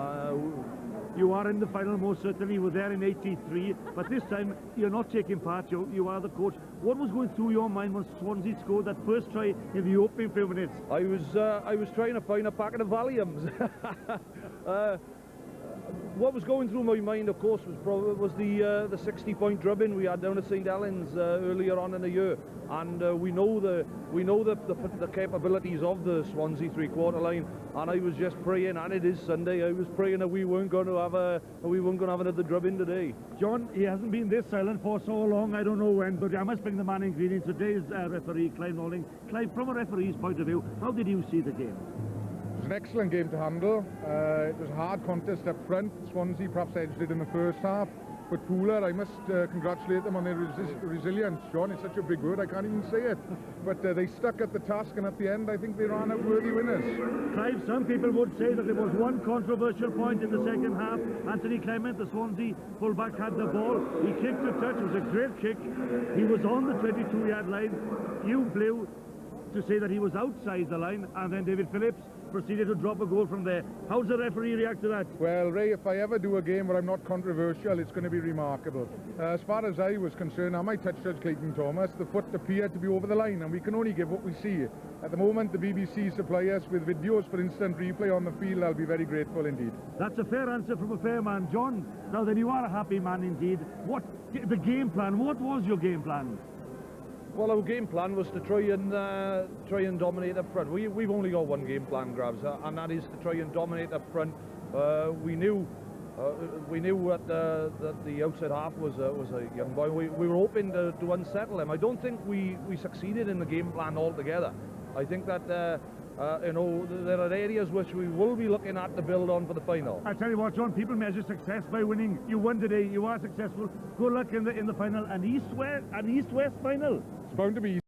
You are in the final, most certainly. You were there in '83, but this time you're not taking part. You are the coach. What was going through your mind when Swansea scored that first try in the opening few minutes? I was trying to find a packet of Valiums. What was going through my mind, of course, was the 60-point drubbing we had down at St Helens earlier on in the year, and we know the capabilities of the Swansea three-quarter line, and I was just praying, and it is Sunday, I was praying that we weren't going to have another drubbing today. John, he hasn't been this silent for so long, I don't know when, but I must bring the man in green in today's referee, Clive Norling. Clive, from a referee's point of view, how did you see the game? It was an excellent game to handle. It was a hard contest up front. Swansea perhaps edged it in the first half, but Pooler, I must congratulate them on their resilience. John, it's such a big word, I can't even say it. But they stuck at the task, and at the end I think they ran out worthy winners. Clive, some people would say that there was one controversial point in the second half. Anthony Clement, the Swansea fullback, had the ball. He kicked a touch, it was a great kick. He was on the 22-yard line. You blew to say that he was outside the line, and then David Phillips proceeded to drop a goal from there. How does the referee react to that? Well, Ray, if I ever do a game where I'm not controversial, it's going to be remarkable. As far as I was concerned, I might touch Judge Clayton Thomas. The foot appeared to be over the line, and we can only give what we see. At the moment, the BBC supply us with videos for instant replay on the field. I'll be very grateful indeed. That's a fair answer from a fair man. John, now then you are a happy man indeed. What, the game plan, what was your game plan? Well, our game plan was to try and dominate up front. We've only got one game plan, Grabs, and that is to try and dominate up front. We knew that the outside half was a young boy. We were hoping to unsettle him. I don't think we succeeded in the game plan altogether. I think that you know, there are areas which we will be looking at to build on for the final. I tell you what, John, people measure success by winning. You won today, you are successful. Good luck in the final, an East-West final. It's bound to be